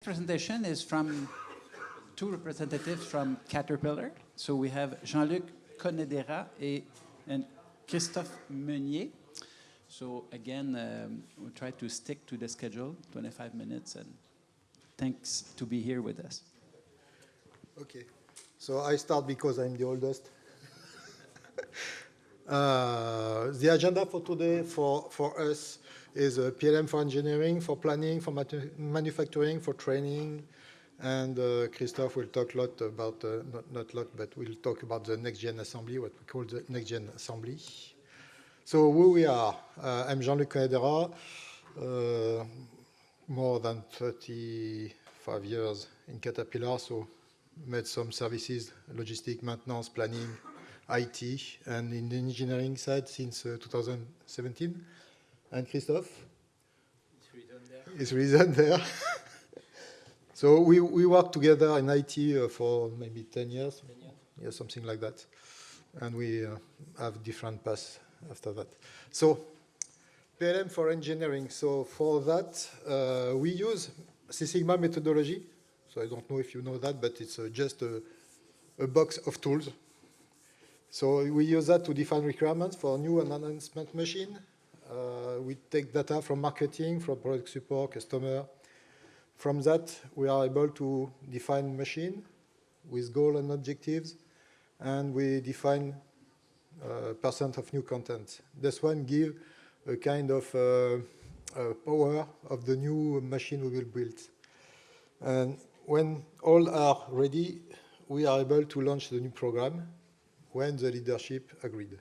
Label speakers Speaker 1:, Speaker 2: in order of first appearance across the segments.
Speaker 1: Presentation is from two representatives from Caterpillar. So we have Jean-Luc Conedera and Christophe Meunier. So again, we'll try to stick to the schedule, 25 minutes, and thanks to be here with us.
Speaker 2: Okay, so I start because I'm the oldest. The agenda for today for us is PLM for engineering, for planning, for manufacturing, for training, and Christophe will talk a lot about, not a lot, but we'll talk about the next-gen assembly, what we call the next-gen assembly. So who we are, I'm Jean-Luc Conedera, more than 35 years in Caterpillar, so made some services, logistic, maintenance, planning, IT, and in the engineering side since 2017. And Christophe? It's written there. So we work together in IT for maybe 10 years. 10 years. Yeah, something like that. And we have different paths after that. So PLM for engineering. So for that, we use Six Sigma methodology. So I don't know if you know that, but it's just a box of tools. So we use that to define requirements for new and enhancement machine. We take data from marketing, from product support, customer. From that, we are able to define machine with goal and objectives, and we define percent of new content. This one gives a kind of power of the new machine we will build. And when all are ready, we are able to launch the new program when the leadership agreed.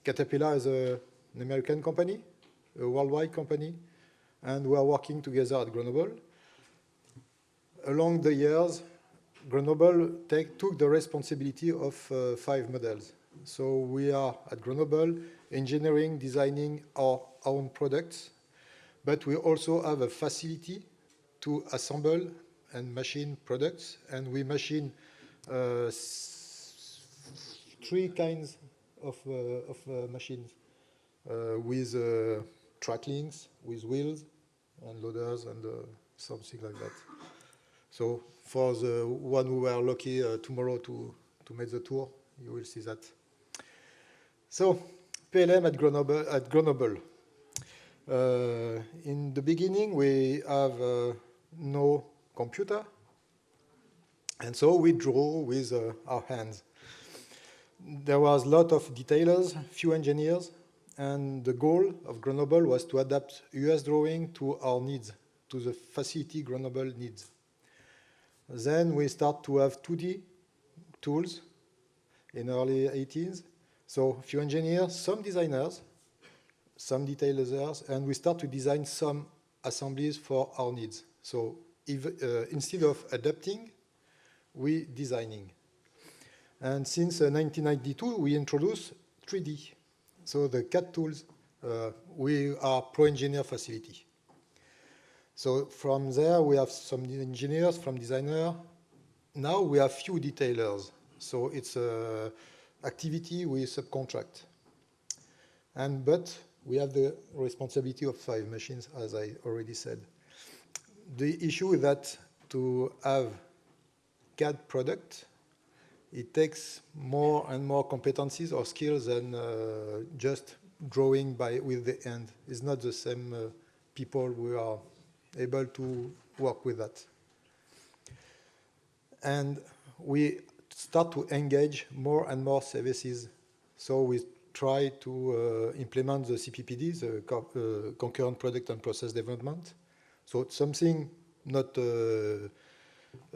Speaker 2: Caterpillar is an American company, a worldwide company, and we are working together at Grenoble. Along the years, Grenoble took the responsibility of 5 models. So we are at Grenoble engineering, designing our own products, but we also have a facility to assemble and machine products, and we machine 3 kinds of machines with track links, with wheels and loaders and something like that. So for the one who are lucky tomorrow to make the tour, you will see that. So PLM at Grenoble. In the beginning, we have no computer, and so we draw with our hands. There was a lot of detailers, few engineers, and the goal of Grenoble was to adapt US drawing to our needs, to the facility Grenoble needs. Then we start to have 2D tools in early 80s. So few engineers, some designers, some detailers, and we start to design some assemblies for our needs. So if, instead of adapting, we designing. And since 1992, we introduced 3D. So the CAD tools, we are pro-engineer facility. So from there, we have some engineers, from designer. Now we have few detailers. So it's an activity we subcontract. But we have the responsibility of 5 machines, as I already said. The issue is that to have CAD product, it takes more and more competencies or skills than just drawing with the hand. It's not the same people who are able to work with that. And we start to engage more and more services. So we try to implement the CPPD, the Concurrent Product and Process Development. So it's something not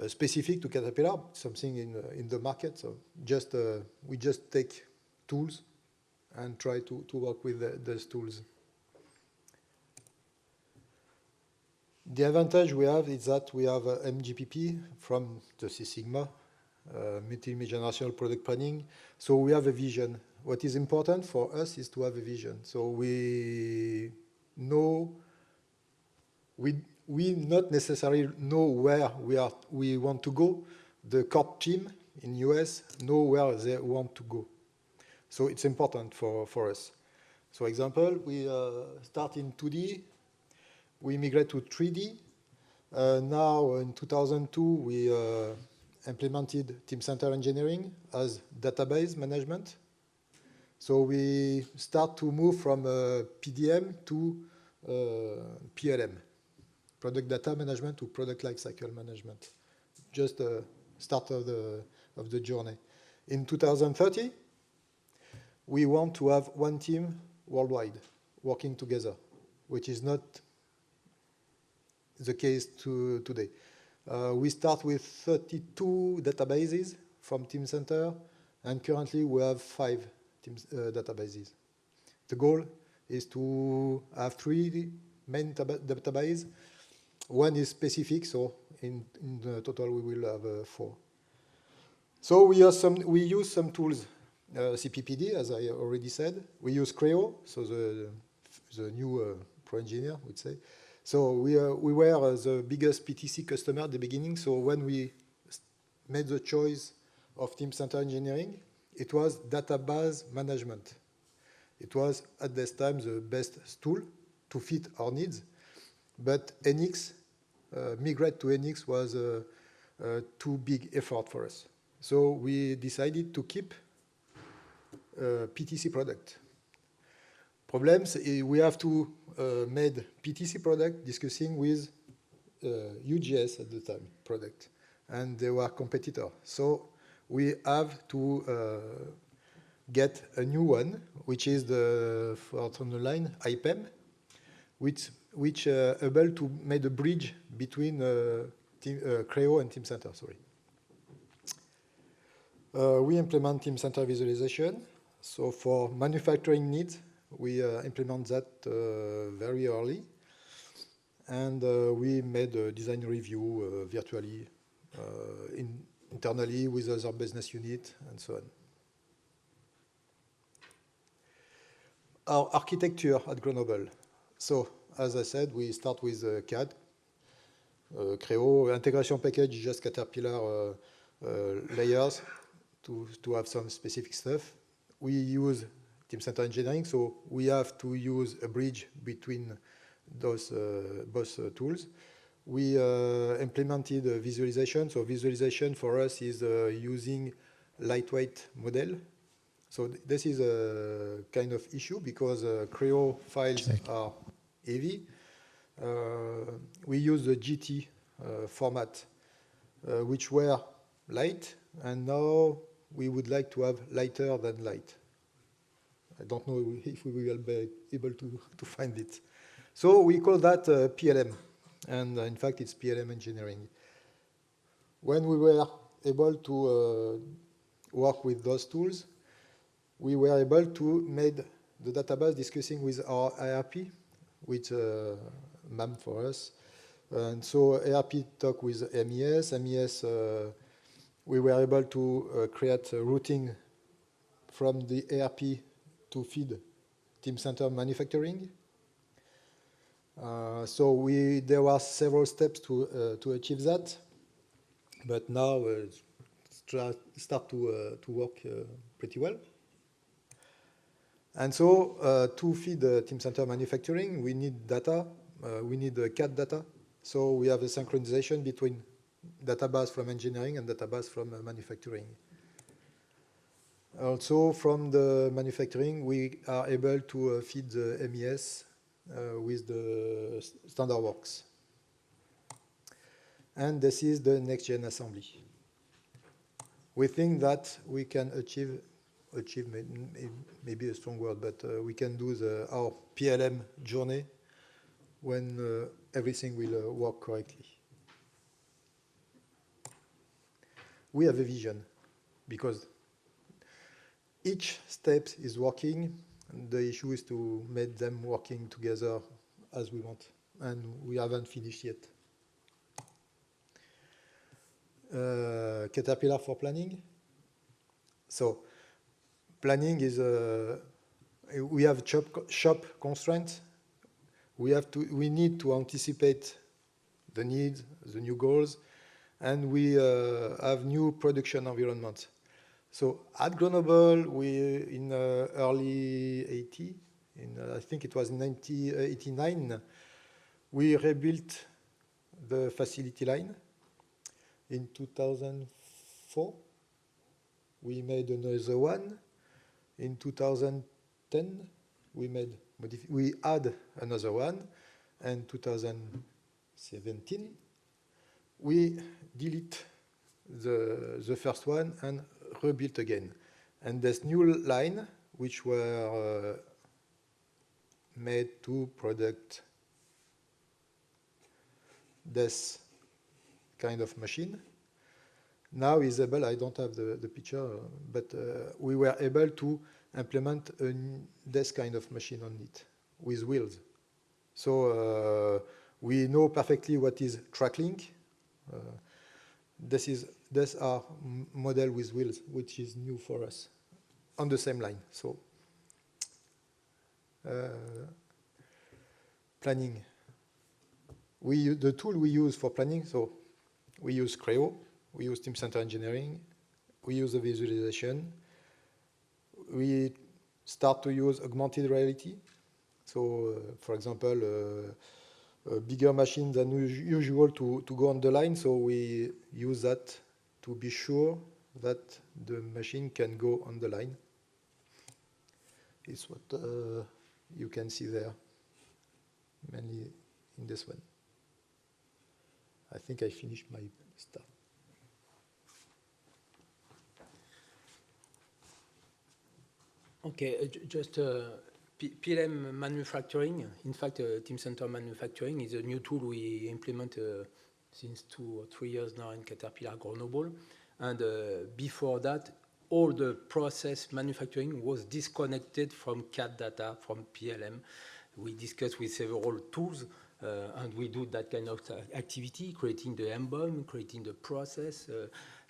Speaker 2: specific to Caterpillar, something in the market. So we just take tools and try to work with those tools. The advantage we have is that we have MGPP from the Six Sigma, multi-generational product planning. So we have a vision. What is important for us is to have a vision. So we know we not necessarily know where we want to go. The corp team in US know where they want to go. So it's important for us. So example, we start in 2D, we migrate to 3D, Now, in 2002, we implemented Team Center Engineering as database management. So we start to move from PDM to PLM, product data management to product lifecycle management. Just the start of the journey. In 2030, we want to have one team worldwide working together, which is not the case today. We start with 32 databases from Team Center, and currently we have 5 databases. The goal is to have 3 main databases. One is specific, so in the total we will have 4. So we use some tools, CPPD, as I already said. We use Creo, so the new pro engineer would say. So we were the biggest PTC customer at the beginning. So when we made the choice of Team Center Engineering, it was database management. It was at this time the best tool to fit our needs. But NX, migrate to NX was a too big effort for us. So we decided to keep PTC product. Problems, we have to made PTC product discussing with UGS at the time product, and they were competitor. So we have to get a new one, which is for on the line IPEM, which able to make a bridge between Creo and Team Center. Sorry. We implement Team Center visualization. So for manufacturing needs, we implement that very early, and we made a design review virtually, internally with other business unit and so on. Our architecture at Grenoble. So as I said, we start with CAD, Creo, integration package, just Caterpillar layers to have some specific stuff. We use Team Center Engineering, so we have to use a bridge between those both tools. We implemented visualization. So visualization for us is using lightweight model. So this is a kind of issue because Creo files are heavy. We use the GT format, which were light, and now we would like to have lighter than light. I don't know if we will be able to find it. So we call that PLM, and in fact it's PLM engineering. When we were able to work with those tools, we were able to make the database discussing with our ERP, which MAM for us. And so ERP talk with MES. MES, we were able to create a routing from the ERP to feed Team Center manufacturing. So there were several steps to achieve that, but now start to work pretty well. And so to feed the Team Center manufacturing, we need data. We need CAD data. So we have a synchronization between database from engineering and database from manufacturing. Also, from the manufacturing, we are able to feed the MES with the standard works. And this is the next-gen assembly. We think that we can achieve maybe a strong word, but we can do our PLM journey when everything will work correctly. We have a vision because each step is working, and the issue is to make them working together as we want, and we haven't finished yet. Caterpillar for planning. So planning is we have shop constraints. We need to anticipate the needs, the new goals, and we have new production environments. So at Grenoble, in early 80, I think it was in 1989, we rebuilt the facility line. In 2004, we made another one. In 2010, we add another one. And 2017, we delete the first one and rebuild again. And this new line, which were made to product this kind of machine, now is able, I don't have the picture, but we were able to implement this kind of machine on it with wheels. So we know perfectly what is track link. This our model with wheels, which is new for us, on the same line. So planning. The tool we use for planning, so we use Creo, we use Team Center Engineering, we use the visualization. We start to use augmented reality. So, for example, a bigger machine than usual to go on the line, so we use that to be sure that the machine can go on the line. It's what you can see there, mainly in this one. I think I finished my stuff.
Speaker 3: Okay, just PLM manufacturing. In fact, Team Center manufacturing is a new tool we implement since 2 or 3 years now in Caterpillar Grenoble. And before that, all the process manufacturing was disconnected from CAD data, from PLM. We discussed with several tools, and we do that kind of activity, creating the emblem, creating the process,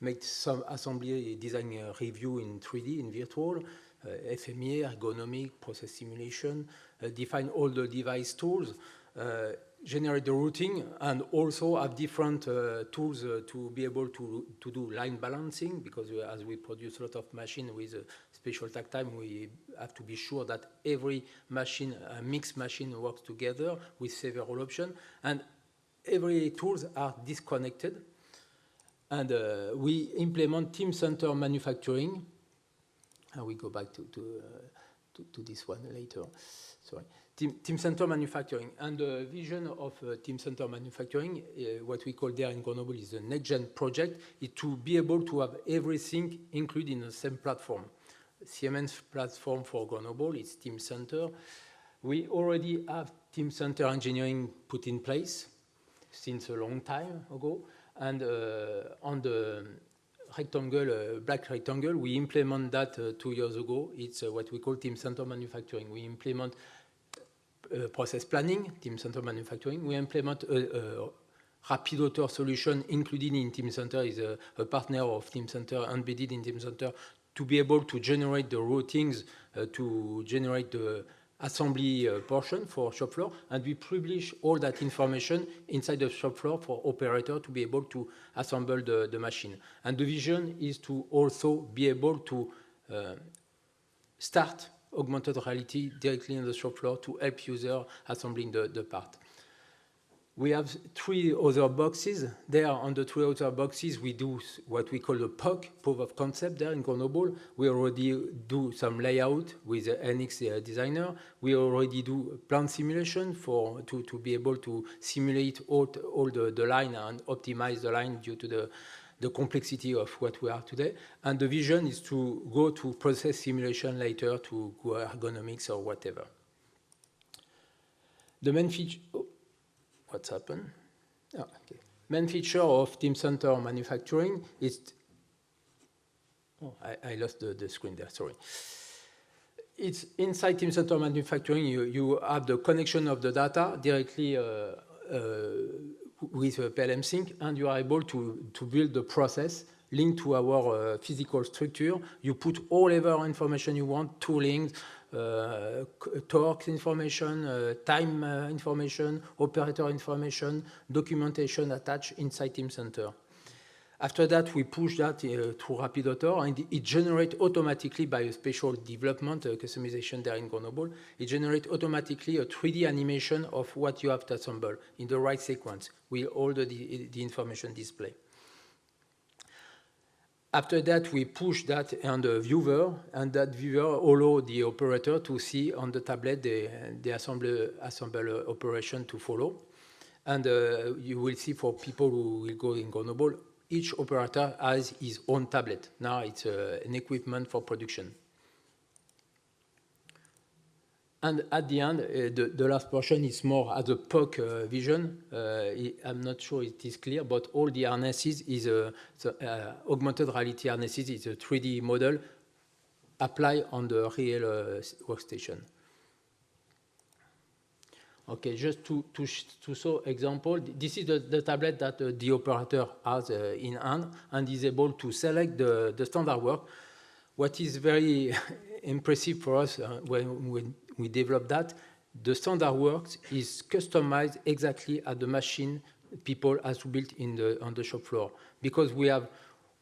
Speaker 3: make some assembly design review in 3D, in virtual, FMEA, ergonomic, process simulation, define all the device tools, generate the routing, and also have different tools to be able to do line balancing, because as we produce a lot of machine with special takt time, we have to be sure that every machine, mixed machine, works together with several options, and every tools are disconnected. And we implement Team Center manufacturing. And we go back to this one later. Sorry. Team Center manufacturing. And the vision of Team Center manufacturing, what we call there in Grenoble is the next-gen project, is to be able to have everything included in the same platform. Siemens platform for Grenoble is Team Center. We already have Team Center engineering put in place since a long time ago. And on the rectangle, black rectangle, we implement that 2 years ago. It's what we call Team Center manufacturing. We implement process planning, Team Center manufacturing. We implement a rapid author solution included in Team Center, is a partner of Team Center, embedded in Team Center, to be able to generate the routings, to generate the assembly portion for shop floor, and we publish all that information inside the shop floor for operator to be able to assemble the machine. And the vision is to also be able to start augmented reality directly on the shop floor to help user assembling the part. We have 3 other boxes. There on the 3 other boxes, we do what we call a POC, proof of concept there in Grenoble. We already do some layout with the NX designer. We already do plant simulation to be able to simulate all the line and optimize the line due to the complexity of what we are today. And the vision is to go to process simulation later to go ergonomics or whatever. The main feature... What's happened? Oh, okay. Main feature of Team Center manufacturing is... Oh, I lost the screen there, sorry. It's inside Team Center manufacturing, you have the connection of the data directly with PLM Sync, and you are able to build the process linked to our physical structure. You put all ever information you want, toolings, torque information, time information, operator information, documentation attached inside Team Center. After that, we push that through RapidAuthor, and it generates automatically by a special development, customization there in Grenoble, it generates automatically a 3D animation of what you have to assemble in the right sequence with all the information display. After that, we push that on the viewer, and that viewer allows the operator to see on the tablet the assemble operation to follow. And you will see for people who will go in Grenoble, each operator has his own tablet. Now it's an equipment for production. And at the end, the last portion is more as a POC vision. I'm not sure it is clear, but all the harnesses is augmented reality harnesses is a 3D model applied on the real workstation. Okay, just to show example, this is the tablet that the operator has in hand and is able to select the standard work. What is very impressive for us when we develop that, the standard work is customized exactly at the machine people has built on the shop floor. Because we have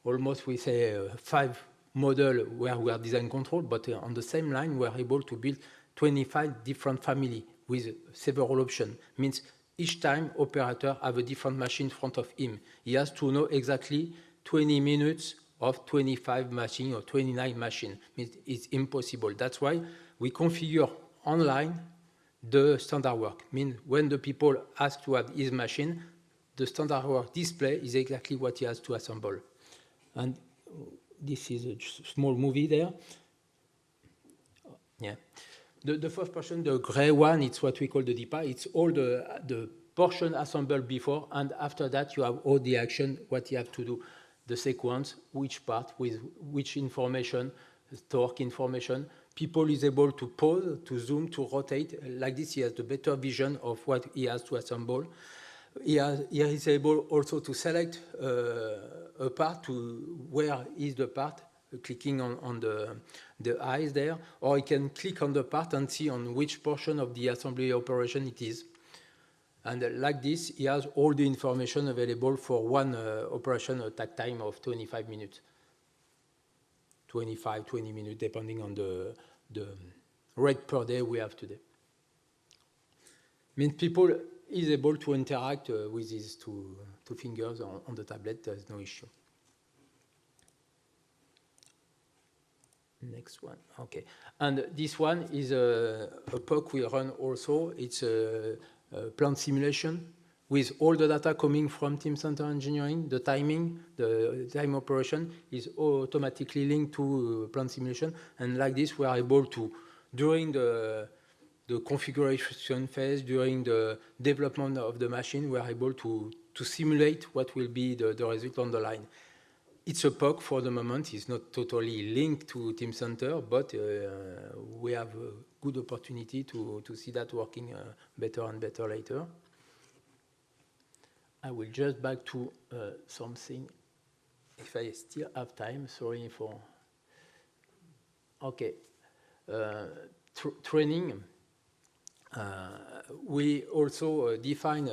Speaker 3: almost, we say, 5 models where we are design control, but on the same line, we are able to build 25 different families with several options. Means each time operator have a different machine in front of him. He has to know exactly 20 minutes of 25 machine or 29 machine. Means it's impossible. That's why we configure online the standard work. Means when the people ask to have his machine, the standard work display is exactly what he has to assemble. And this is a small movie there. Yeah. The first portion, the gray one, it's what we call the DPA. It's all the portion assembled before, and after that you have all the action, what you have to do, the sequence, which part, with which information, torque information. People is able to pause, to zoom, to rotate. Like this, he has the better vision of what he has to assemble. He is able also to select a part, to where is the part, clicking on the eyes there, or he can click on the part and see on which portion of the assembly operation it is. And like this, he has all the information available for one operation, a takt time of 25 minutes. 25, 20 minutes, depending on the rate per day we have today. Means people is able to interact with these two fingers on the tablet, there's no issue. Next one, okay. And this one is a POC we run also. It's a plant simulation with all the data coming from Teamcenter Engineering. The timing, the time operation is automatically linked to plant simulation. And like this, we are able to, during the configuration phase, during the development of the machine, we are able to simulate what will be the result on the line. It's a POC for the moment. It's not totally linked to Teamcenter, but we have a good opportunity to see that working better and better later. I will just back to something, if I still have time. Sorry for... Okay. Training. We also define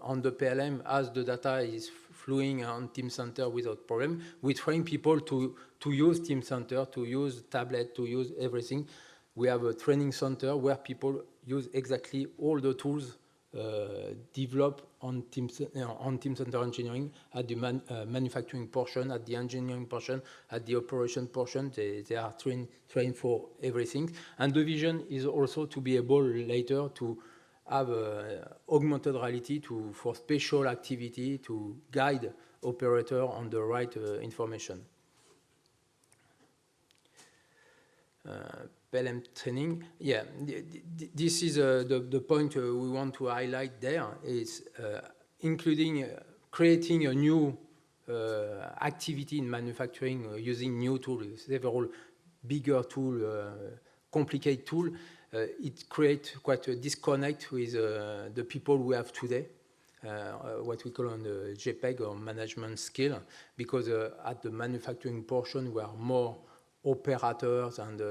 Speaker 3: on the PLM, as the data is flowing on Teamcenter without problem, we train people to use Teamcenter, to use tablet, to use everything. We have a training center where people use exactly all the tools developed on Teamcenter Engineering at the manufacturing portion, at the engineering portion, at the operation portion. They are trained for everything. And the vision is also to be able later to have augmented reality for special activity to guide operator on the right information. PLM training, yeah, this is the point we want to highlight there is including creating a new activity in manufacturing using new tools, several bigger tools, complicated tools. It creates quite a disconnect with the people we have today, what we call on the JPEG or management skill, because at the manufacturing portion we are more operators and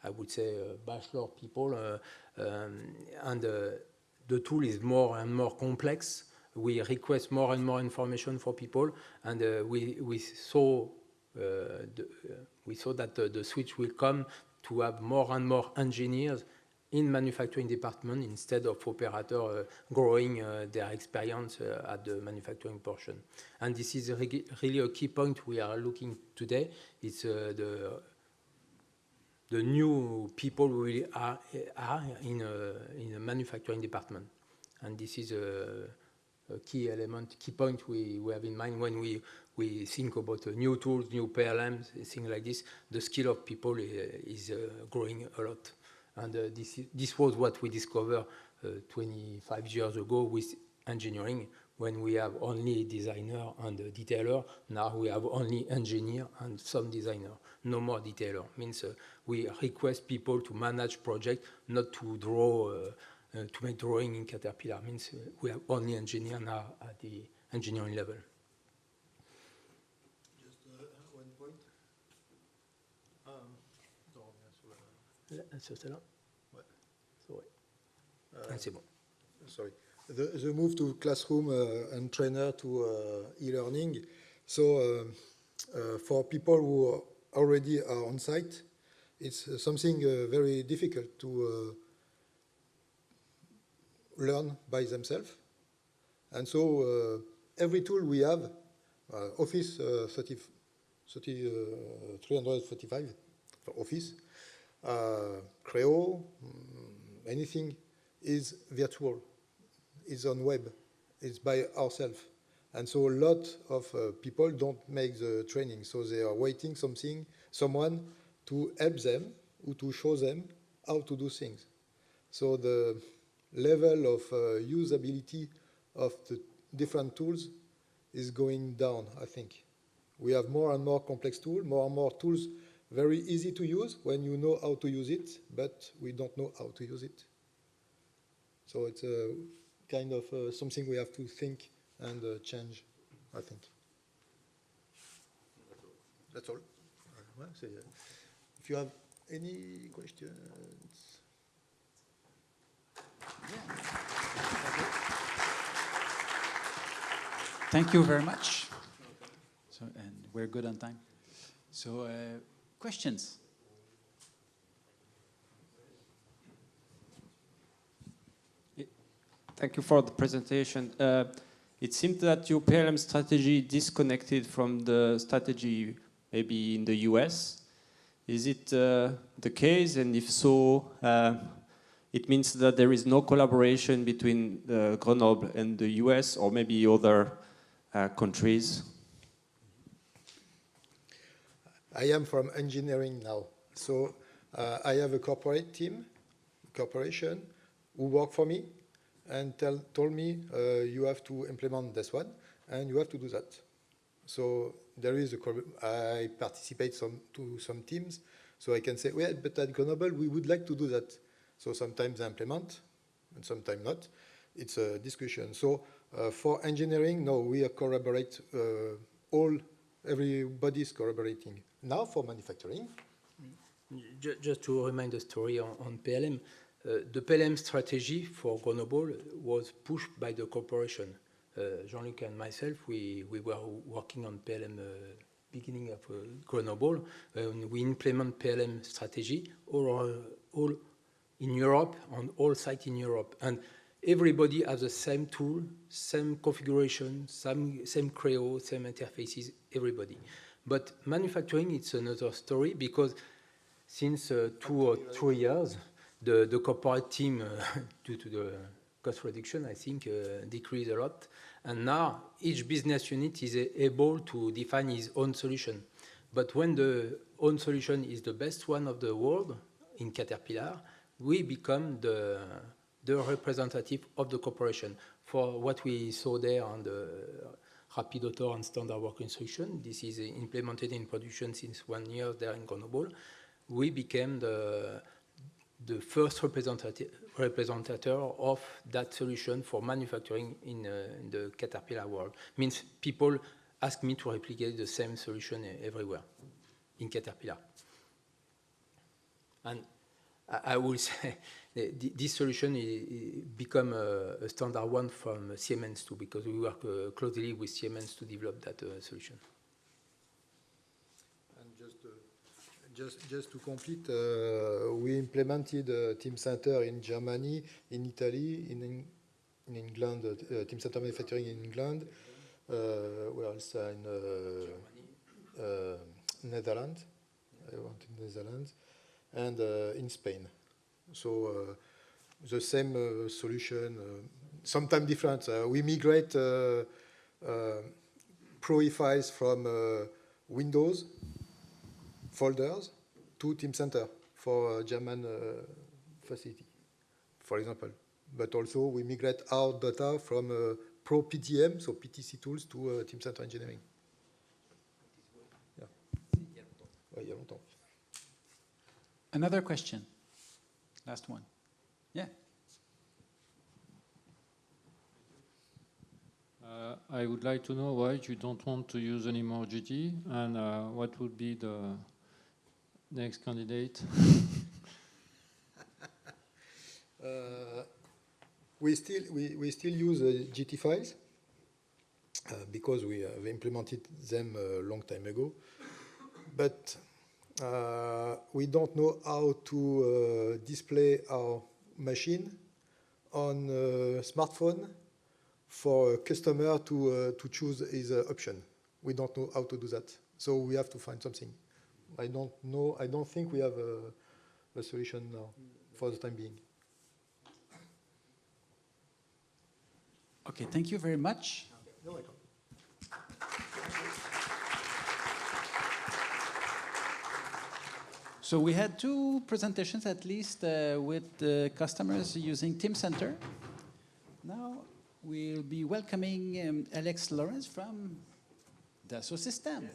Speaker 3: I would say bachelor people, and the tool is more and more complex. we request more and more information for people, and we saw that the switch will come to have more and more engineers in manufacturing department instead of operator growing their experience at the manufacturing portion. And this is really a key point we are looking today. It's the new people we are in a manufacturing department. And this is a key element, key point we have in mind when we think about new tools, new PLMs, things like this. The skill of people is growing a lot. And this was what we discovered 25 years ago with engineering, when we have only designer and detailer. Now we have only engineer and some designer, no more detailer. Means we request people to manage project, not to draw, to make drawing in Caterpillar. Means we have only engineer now at the engineering level.
Speaker 2: Just one point.
Speaker 3: C'est là.
Speaker 2: Ouais.
Speaker 3: C'est bon.
Speaker 2: Sorry. The move to classroom and trainer to e-learning. So for people who already are on site, it's something very difficult to learn by themselves. And so every tool we have, Office 335 for Office, Creo, anything is virtual, is on web, it's by ourselves. And so a lot of people don't make the training, so they are waiting someone to help them or to show them how to do things. So the level of usability of the different tools is going down, I think. We have more and more complex tools, more and more tools very easy to use when you know how to use it, but we don't know how to use it. So it's a kind of something we have to think and change, I think. That's all. If you have any questions.
Speaker 1: Yeah. Thank you very much. So, and we're good on time. So, questions?
Speaker 4: Thank you for the presentation. It seemed that your PLM strategy disconnected from the strategy maybe in the US. Is it the case? And if so, it means that there is no collaboration between Grenoble and the US or maybe other countries?
Speaker 2: I am from engineering now. So I have a corporation who work for me and told me you have to implement this one and you have to do that. So there is I participate to some teams, so I can say, well, but at Grenoble we would like to do that. So sometimes I implement and sometimes not. It's a discussion. So for engineering, no, we collaborate, everybody's collaborating. Now for manufacturing.
Speaker 3: Just to remind the story on PLM, the PLM strategy for Grenoble was pushed by the corporation. Jean-Luc and myself, we were working on PLM beginning of Grenoble. We implement PLM strategy all in Europe, on all sites in Europe. And everybody has the same tool, same configuration, same Creo, same interfaces, everybody. But manufacturing, it's another story, because since 2 or 3 years, the corporate team, due to the cost reduction, I think, decreased a lot. And now each business unit is able to define his own solution. But when the own solution is the best one of the world in Caterpillar, we become the representative of the corporation. For what we saw there on the Rapid Autor and Standard Work Instruction, this is implemented in production since 1 year there in Grenoble. We became the first representative of that solution for manufacturing in the Caterpillar world. Means people ask me to replicate the same solution everywhere in Caterpillar. And I will say this solution become a standard one from Siemens too, because we work closely with Siemens to develop that solution.
Speaker 2: And just to complete, we implemented Teamcenter in Germany, in Italy, in England, Teamcenter manufacturing in England, where else in Netherlands, and in Spain. So the same solution, sometimes different. We migrate Pro files from Windows folders to Teamcenter for German facility, for example. But also we migrate our data from Pro PTM, so PTC tools, to Teamcenter engineering. Yeah. Il y a longtemps.
Speaker 1: Another question. Last one. Yeah.
Speaker 5: I would like to know why you don't want to use any more GT, and what would be the next candidate?
Speaker 2: We still use GT files because we have implemented them a long time ago, but we don't know how to display our machine on a smartphone for a customer to choose his option. We don't know how to do that, so we have to find something. I don't know. I don't think we have a solution now for the time being.
Speaker 1: Okay, thank you very much.
Speaker 2: You're welcome.
Speaker 1: So we had two presentations at least with the customers using Teamcenter. Now we'll be welcoming Alex Lawrence from Dassault Systèmes.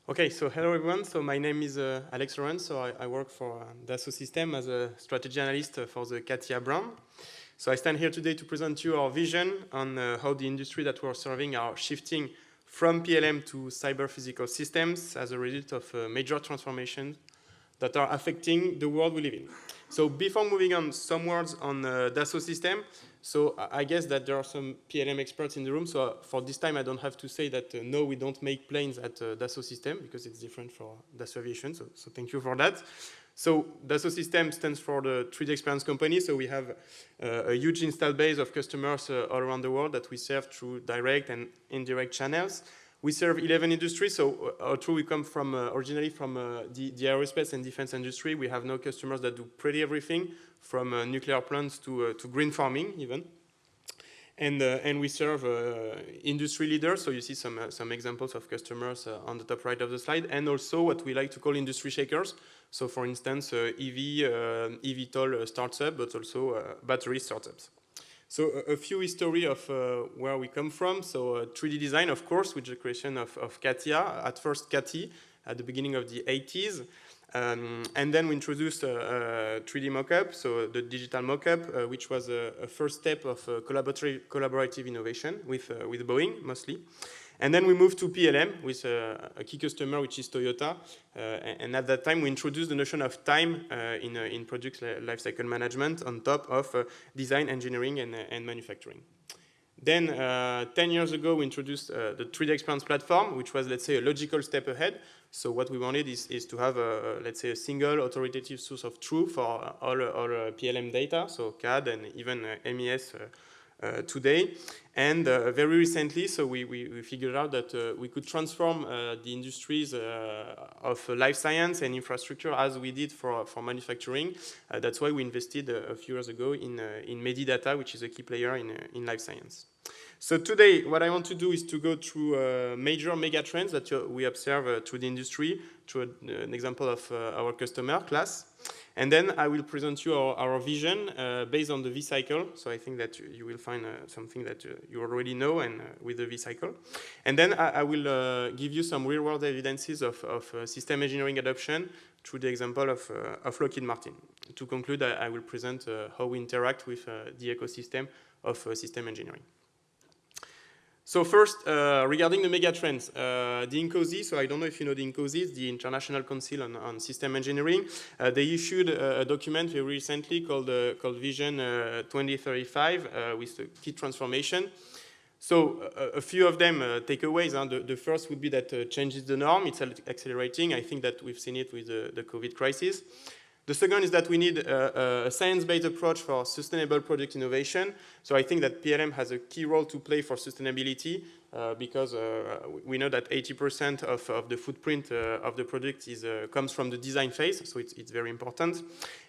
Speaker 6: Okay, so hello everyone. So my name is Alex Lawrence. So I work for Dassault Systèmes as a strategy analyst for the CATIA brand. So I stand here today to present you our vision on how the industry that we're serving are shifting from PLM to cyber physical systems as a result of major transformations that are affecting the world we live in. So before moving on, some words on Dassault Systèmes. So I guess that there are some PLM experts in the room. So for this time, I don't have to say that no, we don't make planes at Dassault Systèmes because it's different for Dassault Aviation. So thank you for that. So Dassault Systèmes stands for the 3D Experience Company. So we have a huge installed base of customers all around the world that we serve through direct and indirect channels. We serve 11 industries, so although we come from originally from the aerospace and defense industry, we have now customers that do pretty everything, from nuclear plants to green farming even. And we serve industry leaders, so you see some examples of customers on the top right of the slide, and also what we like to call industry shakers. So for instance, eVTOL startup, but also battery startups. So a few history of where we come from. So 3D design, of course, with the creation of CATIA. At first CATI, at the beginning of the 80s. And then we introduced 3D mockup, so the digital mockup, which was a first step of collaborative innovation with Boeing, mostly. And then we moved to PLM with a key customer, which is Toyota. And at that time, we introduced the notion of time in product lifecycle management on top of design, engineering, and manufacturing. Then 10 years ago, we introduced the 3D Experience platform, which was, let's say, a logical step ahead. So what we wanted is to have, let's say, a single authoritative source of truth for all PLM data, so CAD and even MES today. And very recently, so we figured out that we could transform the industries of life science and infrastructure as we did for manufacturing. That's why we invested a few years ago in Medidata, which is a key player in life science. So today, what I want to do is to go through major mega trends that we observe through the industry, through an example of our customer class. And then I will present you our vision based on the V-cycle. So I think that you will find something that you already know and with the V-cycle. And then I will give you some real-world evidences of system engineering adoption through the example of Lockheed Martin. To conclude, I will present how we interact with the ecosystem of system engineering. So first, regarding the mega trends, the INCOSI, so I don't know if you know the INCOSI, it's the International Council on System Engineering. They issued a document very recently called Vision 2035 with the key transformation. So a few of them takeaways. The first would be that change is the norm. It's accelerating. I think that we've seen it with the COVID crisis. The second is that we need a science-based approach for sustainable product innovation. So I think that PLM has a key role to play for sustainability because we know that 80% of the footprint of the product comes from the design phase, so it's very important.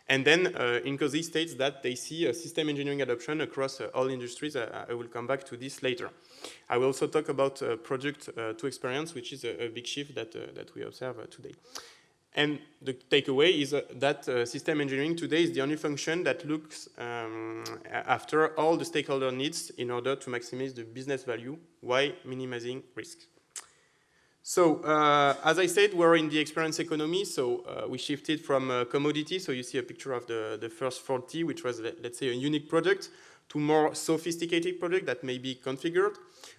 Speaker 6: And then INCOSI states that they see a system engineering adoption across all industries. I will come back to this later. I will also talk about project to experience, which is a big shift that we observe today. And the takeaway is that system engineering today is the only function that looks after all the stakeholder needs in order to maximize the business value while minimizing risks. So, as I said, we're in the experience economy, so we shifted from commodity, so you see a picture of the first 40, which was, let's say, a unique product, to more sophisticated product that may be configured,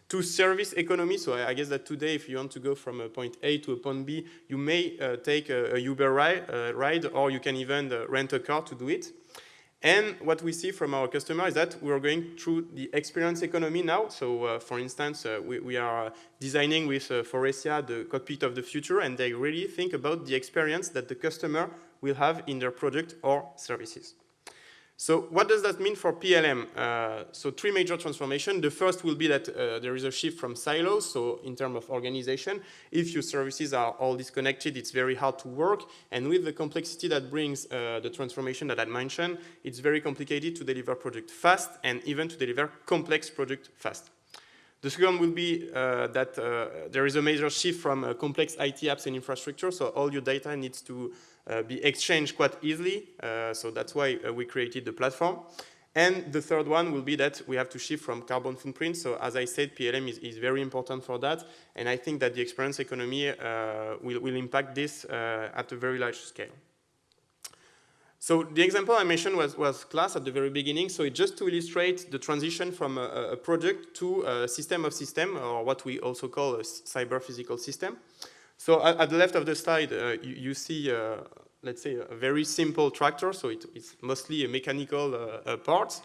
Speaker 6: to service economy. So I guess that today, if you want to go from a point A to a point B, you may take a Uber ride, or you can even rent a car to do it. And what we see from our customer is that we're going through the experience economy now. So for instance, we are designing with Forestia the cockpit of the future, and they really think about the experience that the customer will have in their product or services. So what does that mean for PLM? So three major transformations. The first will be that there is a shift from silos. So in terms of organization, if your services are all disconnected, it's very hard to work. And with the complexity that brings the transformation that I mentioned, it's very complicated to deliver product fast and even to deliver complex product fast. The second will be that there is a major shift from complex IT apps and infrastructure. So all your data needs to be exchanged quite easily. So that's why we created the platform. And the third one will be that we have to shift from carbon footprint. So as I said, PLM is very important for that. And I think that the experience economy will impact this at a very large scale. So the example I mentioned was class at the very beginning. So it's just to illustrate the transition from a project to a system of system, or what we also call a cyber physical system. So at the left of the slide, you see, let's say, a very simple tractor. So it's mostly a mechanical parts.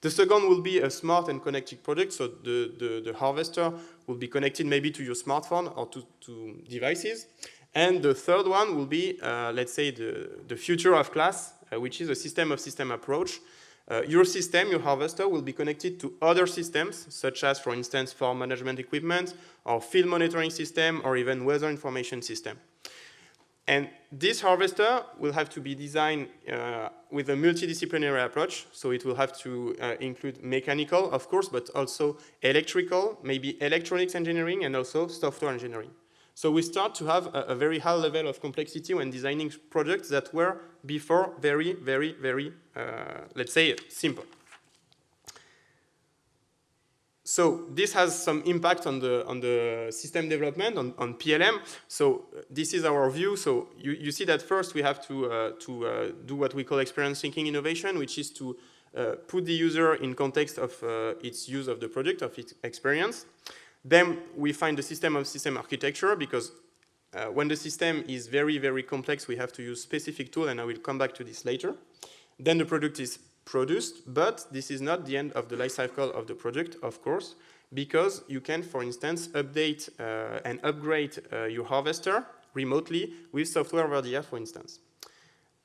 Speaker 6: The second will be a smart and connected product. So the harvester will be connected maybe to your smartphone or to devices. And the third one will be, let's say, the future of class, which is a system of system approach. Your system, your harvester, will be connected to other systems, such as, for instance, farm management equipment, or field monitoring system, or even weather information system. And this harvester will have to be designed with a multidisciplinary approach. So it will have to include mechanical, of course, but also electrical, maybe electronics engineering, and also software engineering. So we start to have a very high level of complexity when designing products that were before very, very, very, let's say, simple. So this has some impact on the system development, on PLM. So this is our view. So you see that first we have to do what we call experience thinking innovation, which is to put the user in context of its use of the product, of its experience. Then we find the system of system architecture, because when the system is very, very complex, we have to use specific tools, and I will come back to this later. Then the product is produced, but this is not the end of the life cycle of the product, of course, because you can, for instance, update and upgrade your harvester remotely with software over the air, for instance.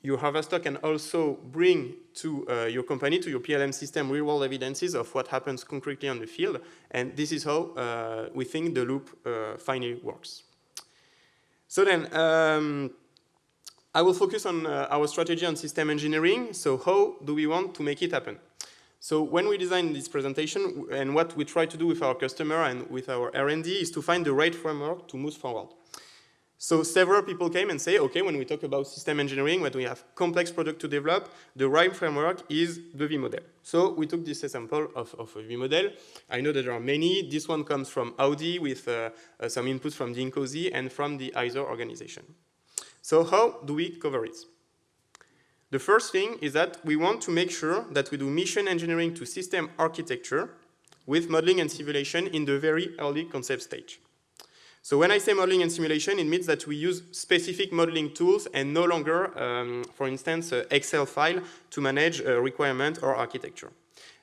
Speaker 6: your harvester can also bring to your company, to your PLM system, real-world evidences of what happens concretely on the field. And this is how we think the loop finally works. So then, I will focus on our strategy on system engineering. So how do we want to make it happen? So when we design this presentation, and what we try to do with our customer and with our R&D is to find the right framework to move forward. So several people came and say, okay, when we talk about system engineering, when we have complex product to develop, the right framework is the V model. So we took this example of a V model. I know that there are many. This one comes from Audi with some inputs from the INCOSI and from the ISO organization. So how do we cover it? The first thing is that we want to make sure that we do mission engineering to system architecture with modeling and simulation in the very early concept stage. So when I say modeling and simulation, it means that we use specific modeling tools and no longer, for instance, an Excel file to manage a requirement or architecture.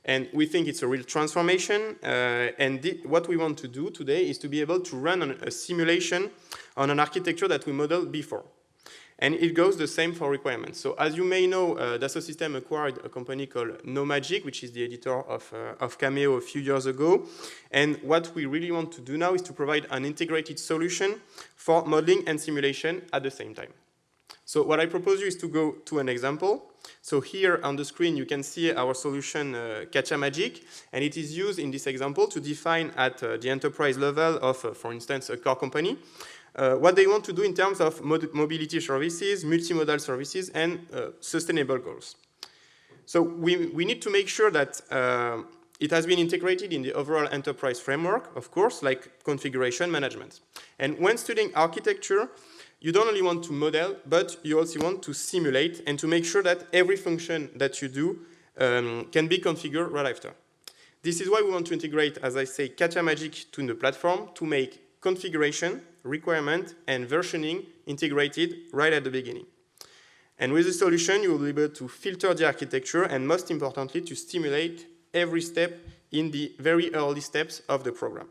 Speaker 6: And we think it's a real transformation, and what we want to do today is to be able to run a simulation on an architecture that we modeled before. And it goes the same for requirements. So as you may know, Dassault Systèmes acquired a company called NoMagic, which is the editor of Cameo a few years ago. And what we really want to do now is to provide an integrated solution for modeling and simulation at the same time. So what I propose you is to go to an example. So here on the screen, you can see our solution, Katia Magic, and it is used in this example to define at the enterprise level of, for instance, a car company, what they want to do in terms of mobility services, multimodal services, and sustainable goals. So we need to make sure that it has been integrated in the overall enterprise framework, of course, like configuration management. And when studying architecture, you don't only want to model, but you also want to simulate and to make sure that every function that you do can be configured right after. This is why we want to integrate, as I say, Katia Magic to the platform to make configuration, requirement, and versioning integrated right at the beginning. And with this solution, you will be able to filter the architecture and, most importantly, to stimulate every step in the very early steps of the program.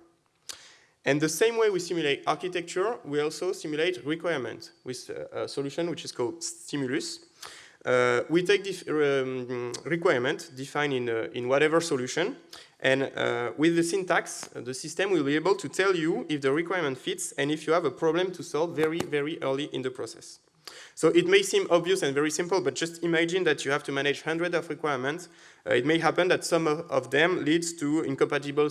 Speaker 6: And the same way we simulate architecture, we also simulate requirements with a solution which is called Stimulus. We take this requirement defined in whatever solution, and with the syntax, the system will be able to tell you if the requirement fits and if you have a problem to solve very, very early in the process. So it may seem obvious and very simple, but just imagine that you have to manage hundreds of requirements. It may happen that some of them leads to incompatible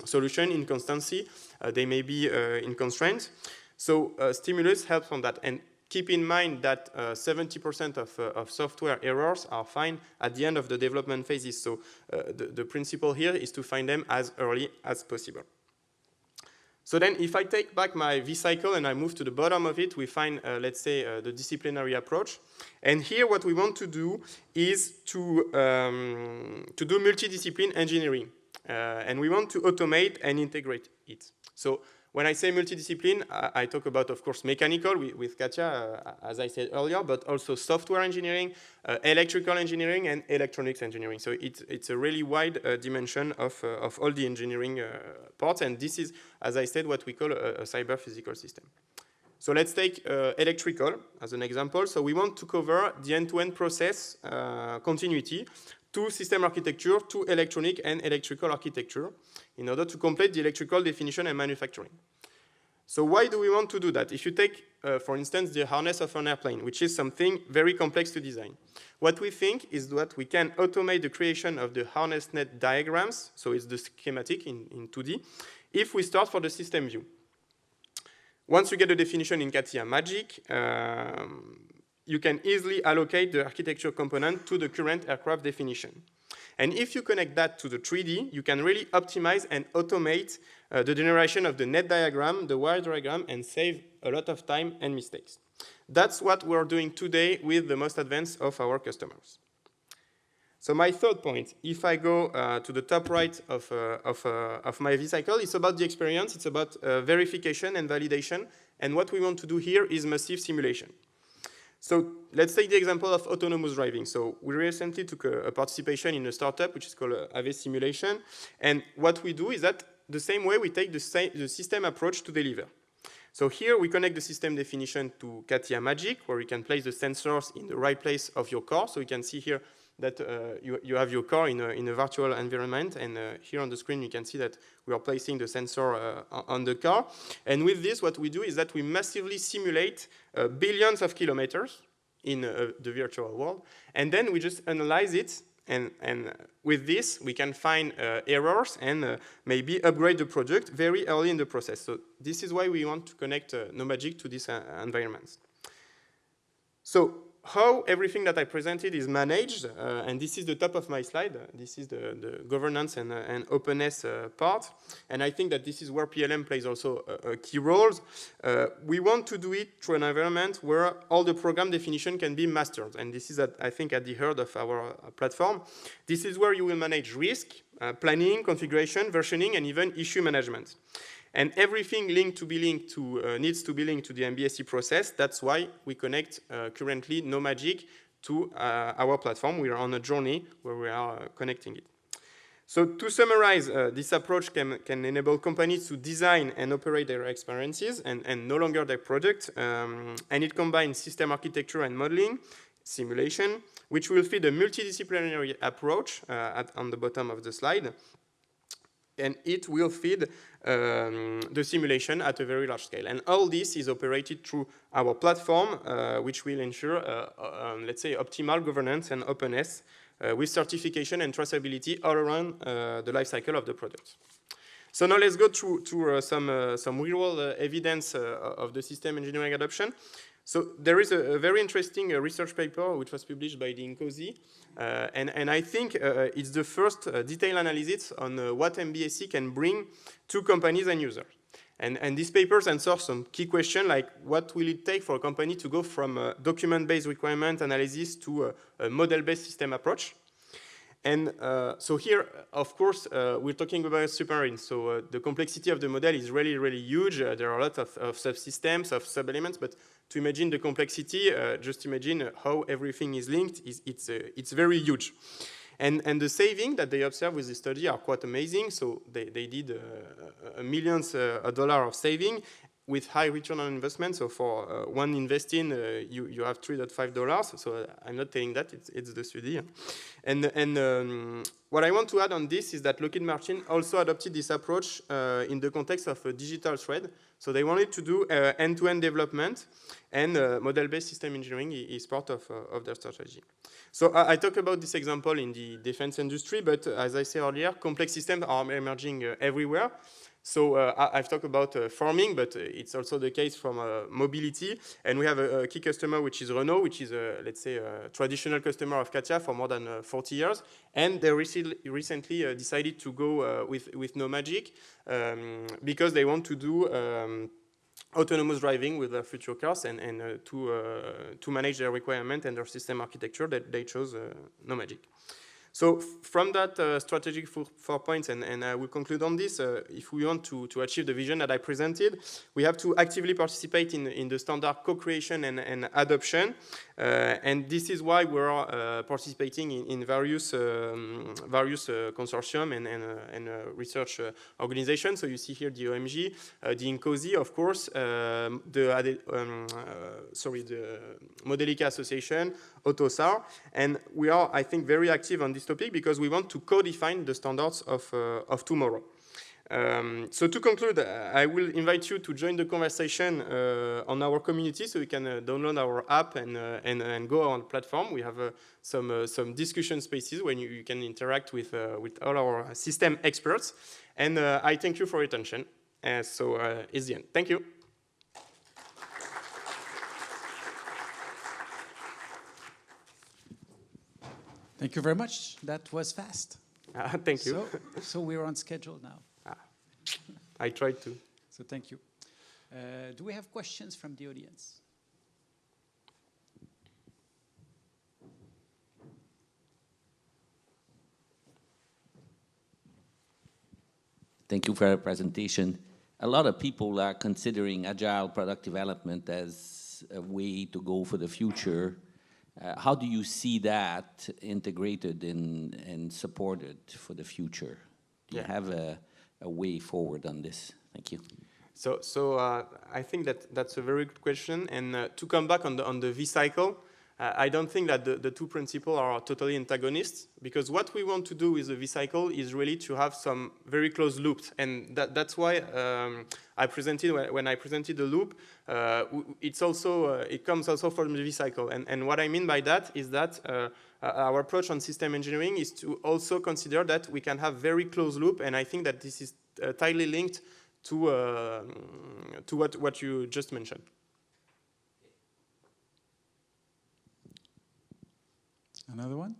Speaker 6: solution, inconsistency. They may be in constraints. So Stimulus helps on that. And keep in mind that 70% of software errors are found at the end of the development phases. So the principle here is to find them as early as possible. So then if I take back my V-cycle and I move to the bottom of it, we find, let's say, the disciplinary approach. And here what we want to do is to do multidiscipline engineering. And we want to automate and integrate it. So when I say multidiscipline, I talk about, of course, mechanical with Katia, as I said earlier, but also software engineering, electrical engineering, and electronics engineering. So it's a really wide dimension of all the engineering parts, and this is, as I said, what we call a cyber-physical system. So let's take electrical as an example. So we want to cover the end-to-end process continuity to system architecture, to electronic and electrical architecture, in order to complete the electrical definition and manufacturing. So why do we want to do that? If you take, for instance, the harness of an airplane, which is something very complex to design, what we think is that we can automate the creation of the harness net diagrams, so it's the schematic in 2D, if we start for the system view. Once you get the definition in Katia Magic, you can easily allocate the architecture component to the current aircraft definition. And if you connect that to the 3D, you can really optimize and automate the generation of the net diagram, the wire diagram, and save a lot of time and mistakes. That's what we're doing today with the most advanced of our customers. So my third point, if I go to the top right of my V-cycle, it's about the experience, it's about verification and validation, and what we want to do here is massive simulation. So let's take the example of autonomous driving. So we recently took a participation in a startup which is called AV Simulation. And what we do is that the same way we take the system approach to deliver. So here we connect the system definition to CATIA Magic, where you can place the sensors in the right place of your car. So you can see here that you have your car in a virtual environment, and here on the screen you can see that we are placing the sensor on the car. And with this, what we do is that we massively simulate billions of kilometers in the virtual world, and then we just analyze it, and with this we can find errors and maybe upgrade the product very early in the process. So this is why we want to connect NoMagic to these environments. So how everything that I presented is managed, and this is the top of my slide. This is the governance and openness part, and I think that this is where PLM plays also a key role. We want to do it through an environment where all the program definition can be mastered, and this is, I think, at the heart of our platform. This is where you will manage risk, planning, configuration, versioning, and even issue management. And everything needs to be linked to the MBSE process. That's why we connect currently NoMagic to our platform. We are on a journey where we are connecting it. So to summarize, this approach can enable companies to design and operate their experiences and no longer their product. And it combines system architecture and modeling, simulation, which will feed a multidisciplinary approach on the bottom of the slide. And it will feed the simulation at a very large scale. And all this is operated through our platform, which will ensure, let's say, optimal governance and openness with certification and traceability all around the life cycle of the product. So now let's go through some real-world evidence of the system engineering adoption. So there is a very interesting research paper which was published by the INCOSI, and I think it's the first detailed analysis on what MBSE can bring to companies and users. And these papers answer some key questions like what will it take for a company to go from a document-based requirement analysis to a model-based system approach. And so here, of course, we're talking about submarines. So the complexity of the model is really, really huge. There are a lot of subsystems, of sub-elements, but to imagine the complexity, just imagine how everything is linked. It's very huge. And the savings that they observe with this study are quite amazing. So they did millions of dollars of saving with high return on investment. So for one investing, you have $3.5. So I'm not telling that, it's the study. And what I want to add on this is that Lockheed Martin also adopted this approach in the context of a digital thread. So they wanted to do end-to-end development, and model-based system engineering is part of their strategy. So I talk about this example in the defense industry, but as I said earlier, complex systems are emerging everywhere. So I've talked about farming, but it's also the case from mobility. And we have a key customer, which is Renault, which is, let's say, a traditional customer of CATIA for more than 40 years. And they recently decided to go with NoMagic because they want to do autonomous driving with their future cars and to manage their requirement and their system architecture, that they chose NoMagic. So from that strategic 4 points, and I will conclude on this, if we want to achieve the vision that I presented, we have to actively participate in the standard co-creation and adoption. And this is why we're participating in various consortium and research organizations. So you see here the OMG, the INCOSI, of course, the Modelica Association, AutoSAR, and we are, I think, very active on this topic because we want to co-define the standards of tomorrow. So to conclude, I will invite you to join the conversation on our community, so you can download our app and go on the platform. We have some discussion spaces where you can interact with all our system experts. And I thank you for your attention. So it's the end. Thank you.
Speaker 1: Thank you very much. That was fast.
Speaker 6: Thank you.
Speaker 1: So we're on schedule now.
Speaker 6: I tried to.
Speaker 1: So thank you. Do we have questions from the audience?
Speaker 7: Thank you for your presentation. A lot of people are considering agile product development as a way to go for the future. How do you see that integrated and supported for the future? Do you have a way forward on this? Thank you.
Speaker 6: So I think that's a very good question. And to come back on the V-cycle, I don't think that the two principles are totally antagonists, because what we want to do with the V-cycle is really to have some very close loops. And that's why I presented, when I presented the loop, it comes also from the V-cycle. And what I mean by that is that our approach on system engineering is to also consider that we can have very close loop, and I think that this is tightly linked to what you just mentioned.
Speaker 1: Another one?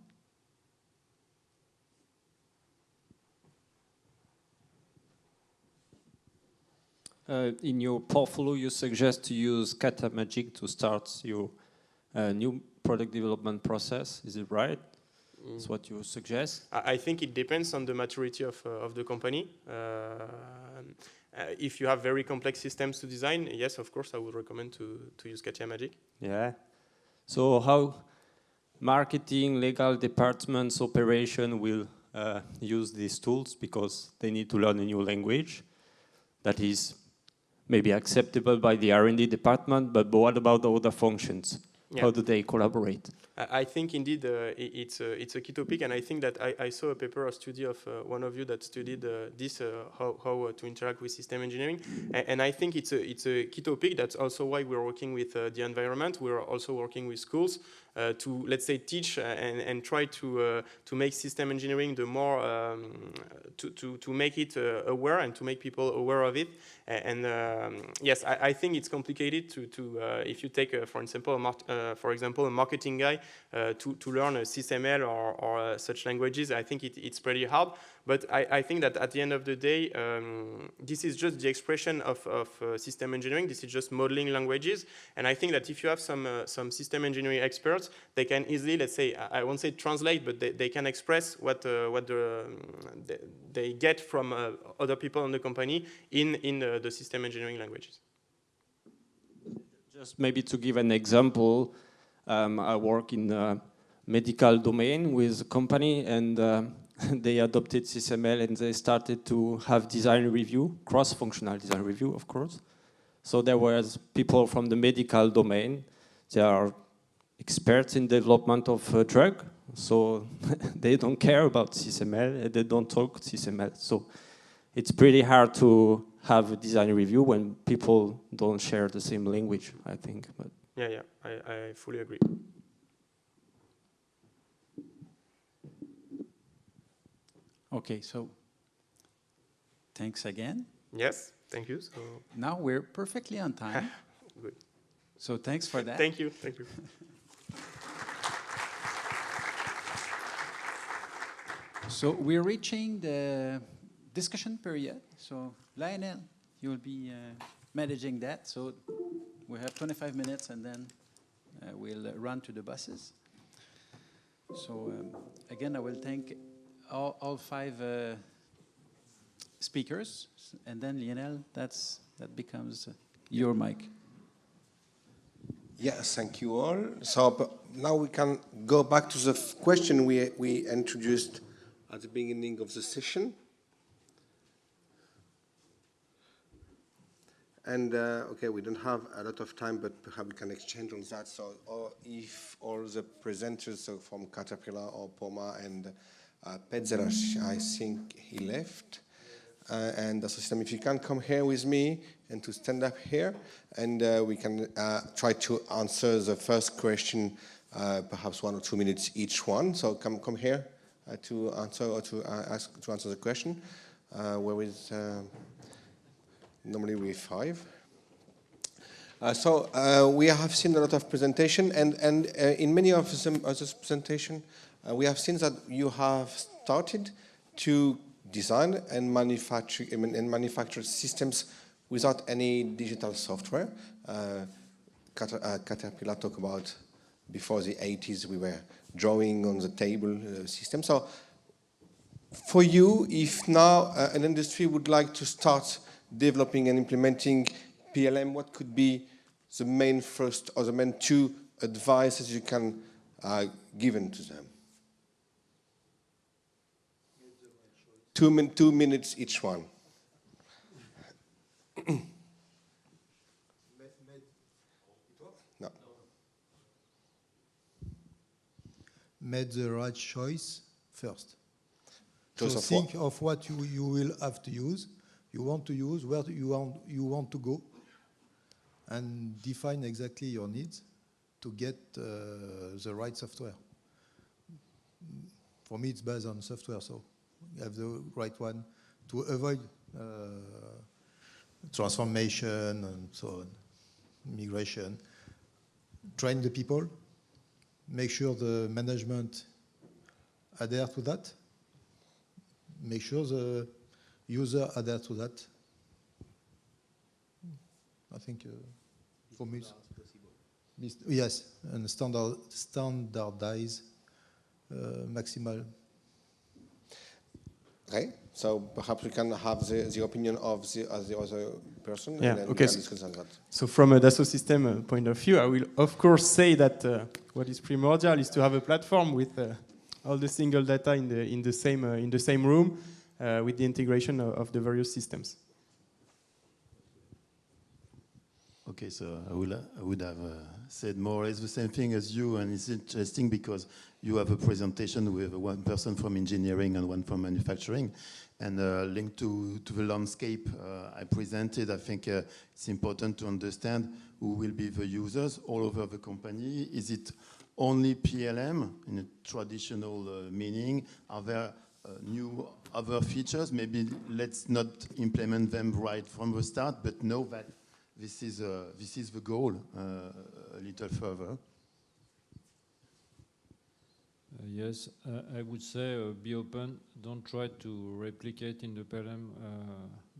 Speaker 4: In your portfolio, you suggest to use Kata Magic to start your new product development process. Is it right? That's what you suggest?
Speaker 6: I think it depends on the maturity of the company. If you have very complex systems to design, yes, of course, I would recommend to use Kata Magic.
Speaker 4: Yeah. So how marketing, legal departments, operation will use these tools because they need to learn a new language that is maybe acceptable by the R&D department, but what about the other functions? Yeah. How do they collaborate?
Speaker 6: I think indeed it's a key topic, and I think that I saw a paper or study of one of you that studied how to interact with system engineering, and I think it's a key topic. That's also why we're working with the environment. We're also working with schools to, let's say, teach and try to make system engineering the more to make it aware and to make people aware of it. And yes, I think it's complicated to if you take for example a marketing guy to learn CSML or such languages. I think it's pretty hard. But I think that at the end of the day, this is just the expression of system engineering. This is just modeling languages. And I think that if you have some system engineering experts, they can easily, let's say, I won't say translate, but they can express what they get from other people in the company in the system engineering languages.
Speaker 4: Just maybe to give an example, I work in the medical domain with a company, and they adopted CSML and they started to have design review, cross-functional design review, of course. So there was people from the medical domain. They are experts in development of a drug, so they don't care about CSML, they don't talk CSML. So it's pretty hard to have a design review when people don't share the same language, I think. But
Speaker 6: yeah, I fully agree.
Speaker 1: Okay, so thanks again.
Speaker 6: Yes, thank you. So
Speaker 1: now we're perfectly on time.
Speaker 6: Good.
Speaker 1: So thanks for that.
Speaker 6: Thank you. Thank you.
Speaker 1: So we're reaching the discussion period. So Lionel, you'll be managing that. So we have 25 minutes and then we'll run to the buses. So again, I will thank all five speakers, and then Lionel, that becomes your mic.
Speaker 8: Yes, thank you all. So now we can go back to the question we introduced at the beginning of the session. And okay, we don't have a lot of time, but perhaps we can exchange on that. So, or if all the presenters, so from Caterpillar or Poma and Petzler, I think he left. And the system, if you can come here with me and to stand up here, and we can try to answer the first question, perhaps 1 or 2 minutes each one. So come here to answer or to answer the question. Where is normally we 5. So we have seen a lot of presentation, and in many of this presentation, we have seen that you have started to design and manufacture systems without any digital software. Caterpillar talked about before the 80s we were drawing on the table system. So for you, if now an industry would like to start developing and implementing PLM, what could be the main first or the main 2 advices you can give to them? 2 minutes each one.
Speaker 2: made the right choice first.
Speaker 8: Choice
Speaker 2: So
Speaker 8: of
Speaker 2: think of what you will have to use, where you want to go, and define exactly your needs to get the right software. For me, it's based on software, so you have the right one to avoid transformation and so on, migration. Train the people, make sure the management adhere to that, make sure the user adhere to that. I think for me, yes, and standardize maximal.
Speaker 8: Okay, so perhaps we can have the opinion of the other person,
Speaker 9: Yeah,
Speaker 8: and then
Speaker 9: okay.
Speaker 8: we can discuss on that.
Speaker 9: So from a Dassault system point of view, I will of course say that what is primordial is to have a platform with all the single data in the same room with the integration of the various systems.
Speaker 10: Okay, so I would have said more or less the same thing as you, and it's interesting because you have a presentation with one person from engineering and one from manufacturing, and linked to the landscape I presented. I think it's important to understand who will be the users all over the company. Is it only PLM in a traditional meaning? Are there new other features? Maybe let's not implement them right from the start, but know that this is the goal a little further.
Speaker 5: Yes, I would say be open. Don't try to replicate in the PLM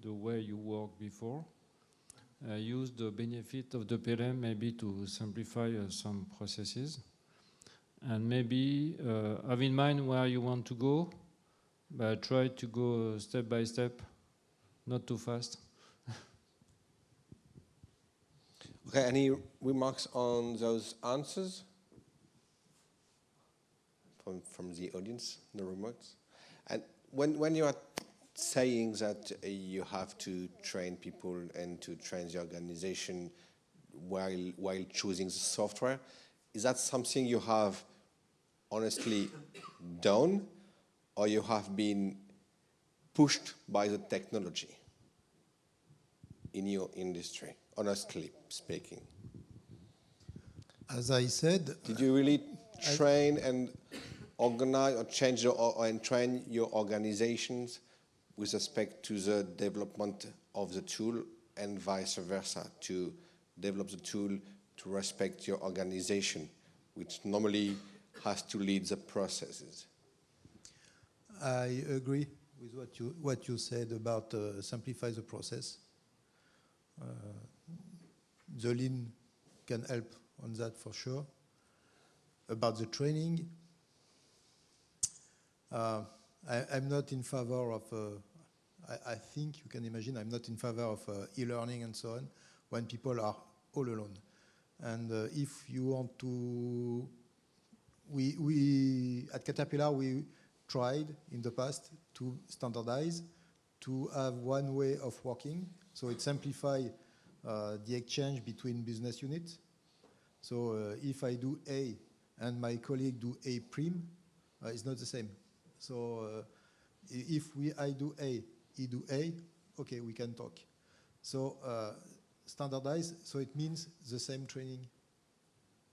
Speaker 5: the way you worked before. Use the benefit of the PLM maybe to simplify some processes. And maybe have in mind where you want to go, but try to go step by step, not too fast.
Speaker 8: Okay, any remarks on those answers from the audience? No remarks. And when you are saying that you have to train people and to train the organization while choosing the software, is that something you have honestly done, or you have been pushed by the technology in your industry? Honestly speaking,
Speaker 2: As I said,
Speaker 8: did you really train and organize or change and train your organizations with respect to the development of the tool, and vice versa, to develop the tool to respect your organization, which normally has to lead the processes?
Speaker 2: I agree with what you said about simplify the process. The Lean can help on that for sure. About the training, I'm not in favor of, I think you can imagine, I'm not in favor of e-learning and so on when people are all alone. And if you want to, we at Caterpillar, we tried in the past to standardize, to have one way of working, so it simplifies the exchange between business units. So if I do A and my colleague do A prime, it's not the same. So if I do A, he do A, okay, we can talk. So standardize, so it means the same training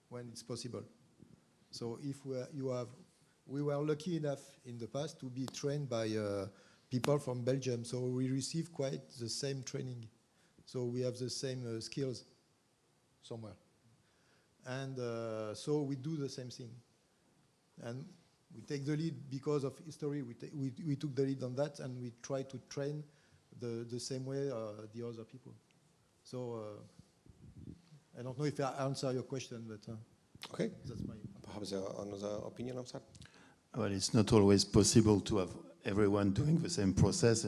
Speaker 2: when it's possible. So if we were lucky enough in the past to be trained by people from Belgium, so we receive quite the same training. So we have the same skills somewhere. And so we do the same thing. And we take the lead because of history. We took the lead on that, and we try to train the same way the other people. So I don't know if I answer your question, but
Speaker 8: okay.
Speaker 2: That's my...
Speaker 8: Perhaps another opinion of that?
Speaker 10: Well, it's not always possible to have everyone doing the same process.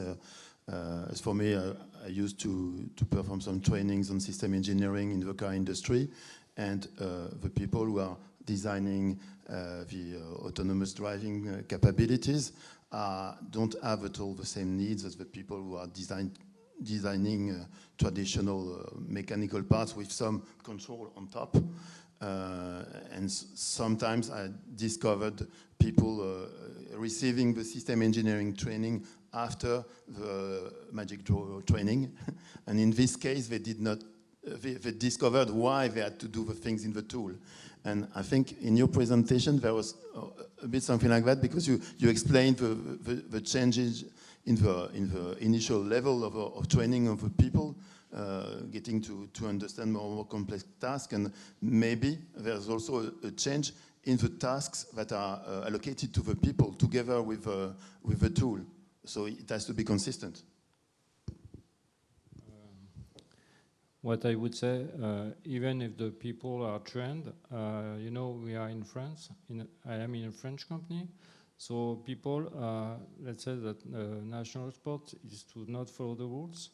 Speaker 10: As for me, I used to perform some trainings on system engineering in the car industry, and the people who are designing the autonomous driving capabilities don't have at all the same needs as the people who are designing traditional mechanical parts with some control on top. And sometimes I discovered people receiving the system engineering training after the magic draw training. And in this case, they did not, they discovered why they had to do the things in the tool. And I think in your presentation, there was a bit something like that, because you explained the changes in the initial level of training of the people, getting to understand more complex tasks, and maybe there's also a change in the tasks that are allocated to the people together with the tool. So it has to be consistent.
Speaker 5: What I would say, even if the people are trained, you know, we are in France. I am in a French company, so people, let's say that national sport is to not follow the rules.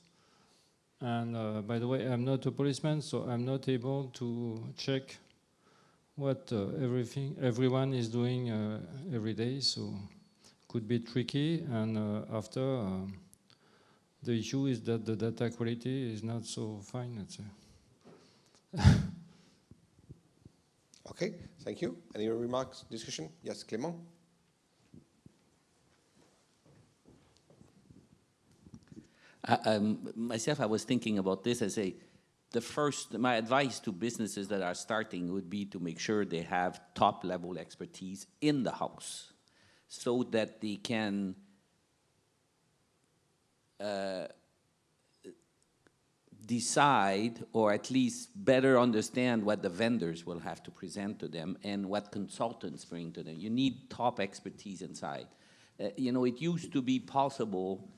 Speaker 5: And by the way, I'm not a policeman, so I'm not able to check what everyone is doing every day. So could be tricky. And after, the issue is that the data quality is not so fine, let's say.
Speaker 8: Okay, thank you. Any remarks, discussion? Yes, Clément?
Speaker 7: Myself, I was thinking about this. I say, my advice to businesses that are starting would be to make sure they have top-level expertise in the house, so that they can decide, or at least better understand, what the vendors will have to present to them and what consultants bring to them. You need top expertise inside. You know, it used to be possible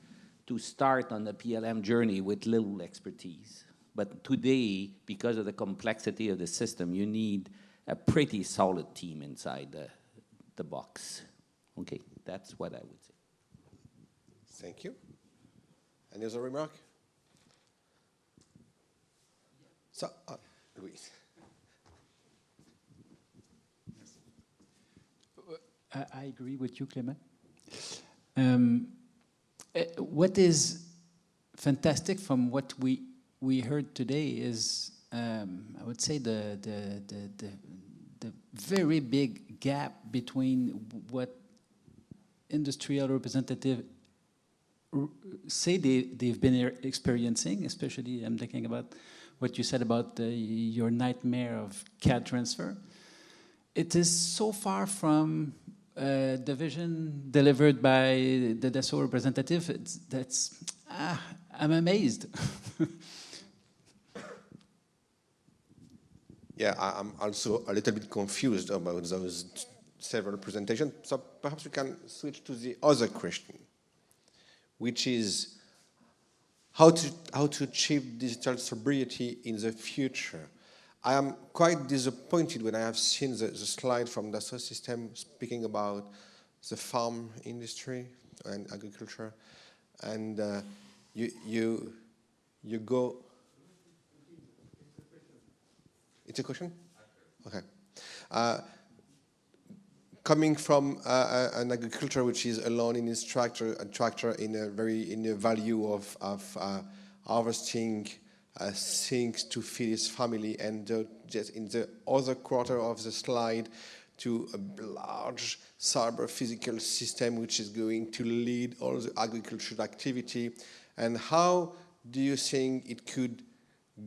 Speaker 7: to start on the PLM journey with little expertise. But today, because of the complexity of the system, you need a pretty solid team inside the box. Okay, that's what I would say.
Speaker 8: Thank you. Any other remark? So, Louise.
Speaker 1: I agree with you, Clément. What is fantastic from what we heard today is, I would say, the very big gap between what industrial representatives say they've been experiencing, especially I'm thinking about what you said about your nightmare of CAD transfer. It is so far from the vision delivered by the Dassault representative. I'm amazed.
Speaker 8: Yeah, I'm also a little bit confused about those several presentations. So perhaps we can switch to the other question, which is how to achieve digital sobriety in the future. I am quite disappointed when I have seen the slide from Dassault System speaking about the farm industry and agriculture, and you go. It's a question? Okay. Coming from an agriculture which is alone in its tractor in the value of harvesting things to feed his family, and just in the other quarter of the slide to a large cyber physical system which is going to lead all the agricultural activity. And how do you think it could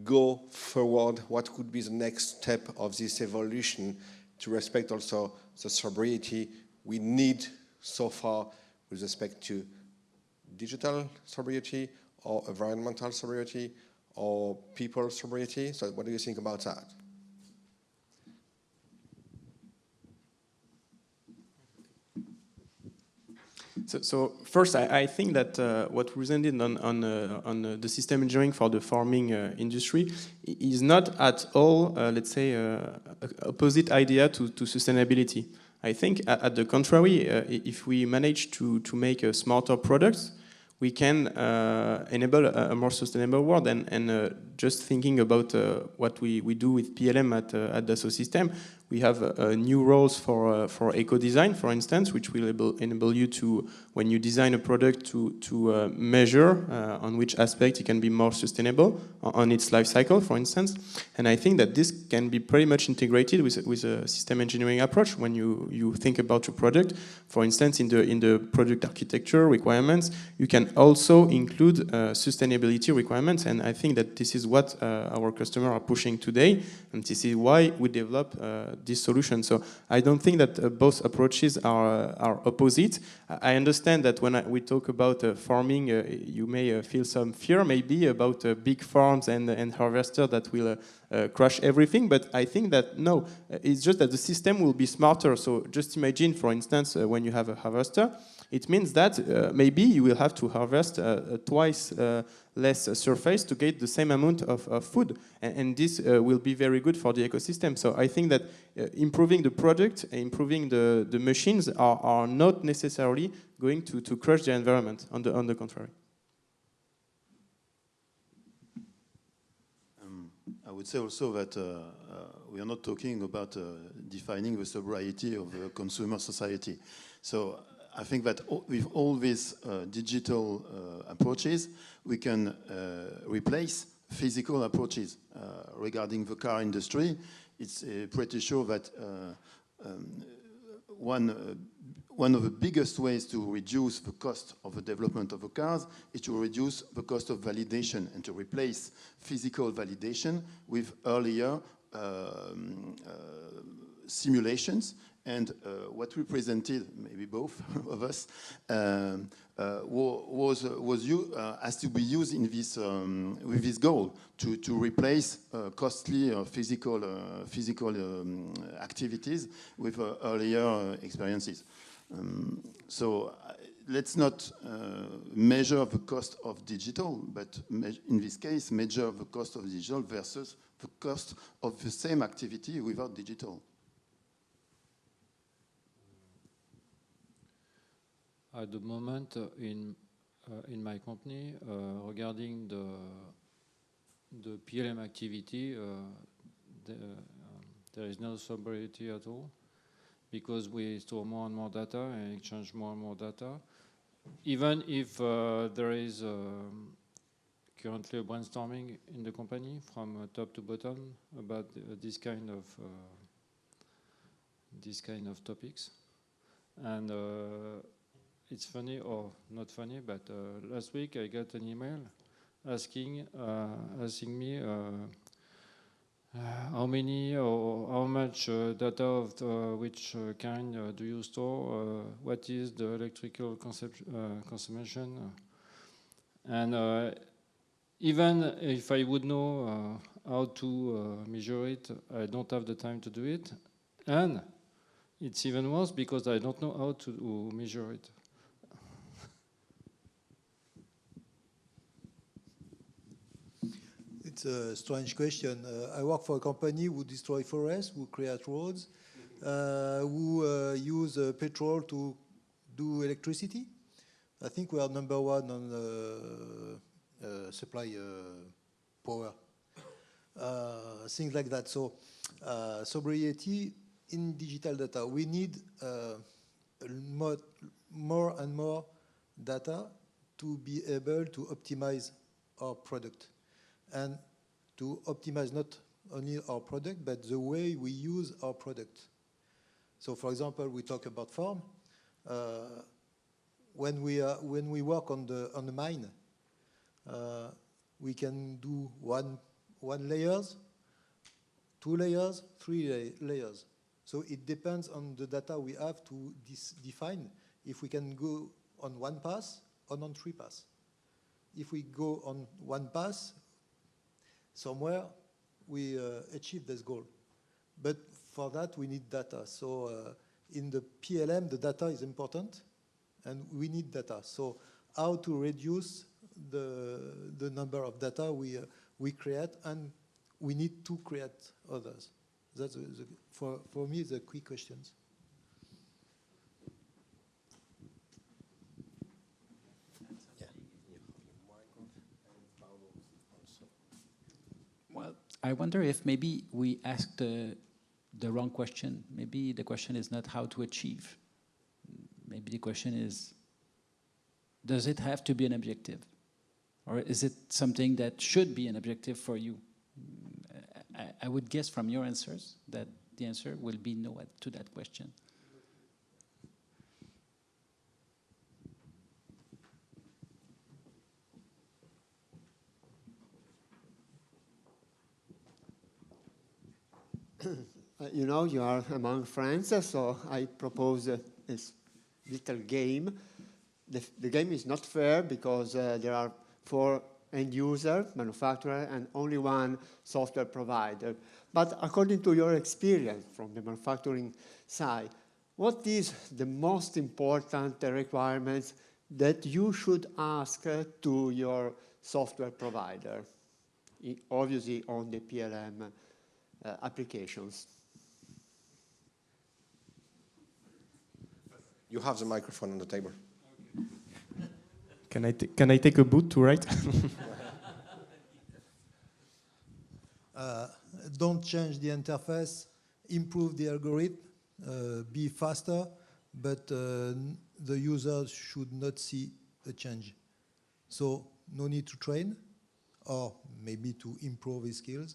Speaker 8: go forward? What could be the next step of this evolution to respect also the sobriety we need so far with respect to digital sobriety or environmental sobriety or people sobriety? So what do you think about that?
Speaker 9: So first, I think that what presented on the system engineering for the farming industry is not at all, let's say, opposite idea to sustainability. I think, at the contrary, if we manage to make a smarter products, we can enable a more sustainable world. And just thinking about what we do with PLM at Dassault System, We have new roles for eco-design, for instance, which will enable you to, when you design a product, to measure on which aspect it can be more sustainable on its life cycle, for instance. And I think that this can be pretty much integrated with a system engineering approach when you think about your product. For instance, in the product architecture requirements, you can also include sustainability requirements, and I think that this is what our customers are pushing today, and this is why we develop this solution. So I don't think that both approaches are opposite. I understand that when we talk about farming, you may feel some fear maybe about big farms and harvester that will crush everything, but I think that no, it's just that the system will be smarter. So just imagine, for instance, when you have a harvester, it means that maybe you will have to harvest twice less surface to get the same amount of food, and this will be very good for the ecosystem. So I think that improving the product, improving the machines are not necessarily going to crush the environment, on the contrary.
Speaker 10: I would say also that we are not talking about defining the sobriety of the consumer society. So I think that with all these digital approaches, we can replace physical approaches. Regarding the car industry, it's pretty sure that one of the biggest ways to reduce the cost of the development of the cars is to reduce the cost of validation and to replace physical validation with earlier simulations. And what we presented, maybe both of us, has to be used in this with this goal to replace costly physical activities with earlier experiences. So let's not measure the cost of digital, but in this case, measure the cost of digital versus the cost of the same activity without digital.
Speaker 5: At the moment, in my company, regarding the PLM activity, there is no sobriety at all, because we store more and more data and exchange more and more data. Even if there is currently a brainstorming in the company from top to bottom about this kind of topics, and it's funny or not funny, but last week I got an email asking me how many or how much data of which kind do you store, what is the electrical consumption, and even if I would know how to measure it, I don't have the time to do it, and it's even worse because I don't know how to measure it.
Speaker 11: It's a strange question. I work for a company who destroy forests, who create roads, who use petrol to do electricity. I think we are number one on supply power. Things like that. So sobriety in digital data. We need more and more data to be able to optimize our product. And to optimize not only our product, but the way we use our product. So, for example, we talk about farm. When we work on the mine, we can do one layers, 2 layers, 3 layers. So it depends on the data we have to define if we can go on one pass or on 3 passes. If we go on one pass, somewhere we achieve this goal. But for that, we need data. So in the PLM, the data is important, and we need data. So how to reduce the number of data we create, and we need to create others. That's for me the key questions.
Speaker 1: Well, I wonder if maybe we ask the the wrong question. Maybe the question is not how to achieve. Maybe the question is, does it have to be an objective? Or is it something that should be an objective for you? I would guess from your answers that the answer will be no to that question.
Speaker 12: You know, you are among friends, so I propose this little game. The game is not fair because there are 4 end user, manufacturer, and only 1 software provider. But according to your experience from the manufacturing side, what is the most important requirements that you should ask to your software provider, obviously on the PLM applications?
Speaker 8: You have the microphone on the table.
Speaker 9: Can I take a boot to write?
Speaker 11: Don't change the interface, improve the algorithm, be faster, but the user should not see a change. So no need to train, or maybe to improve his skills,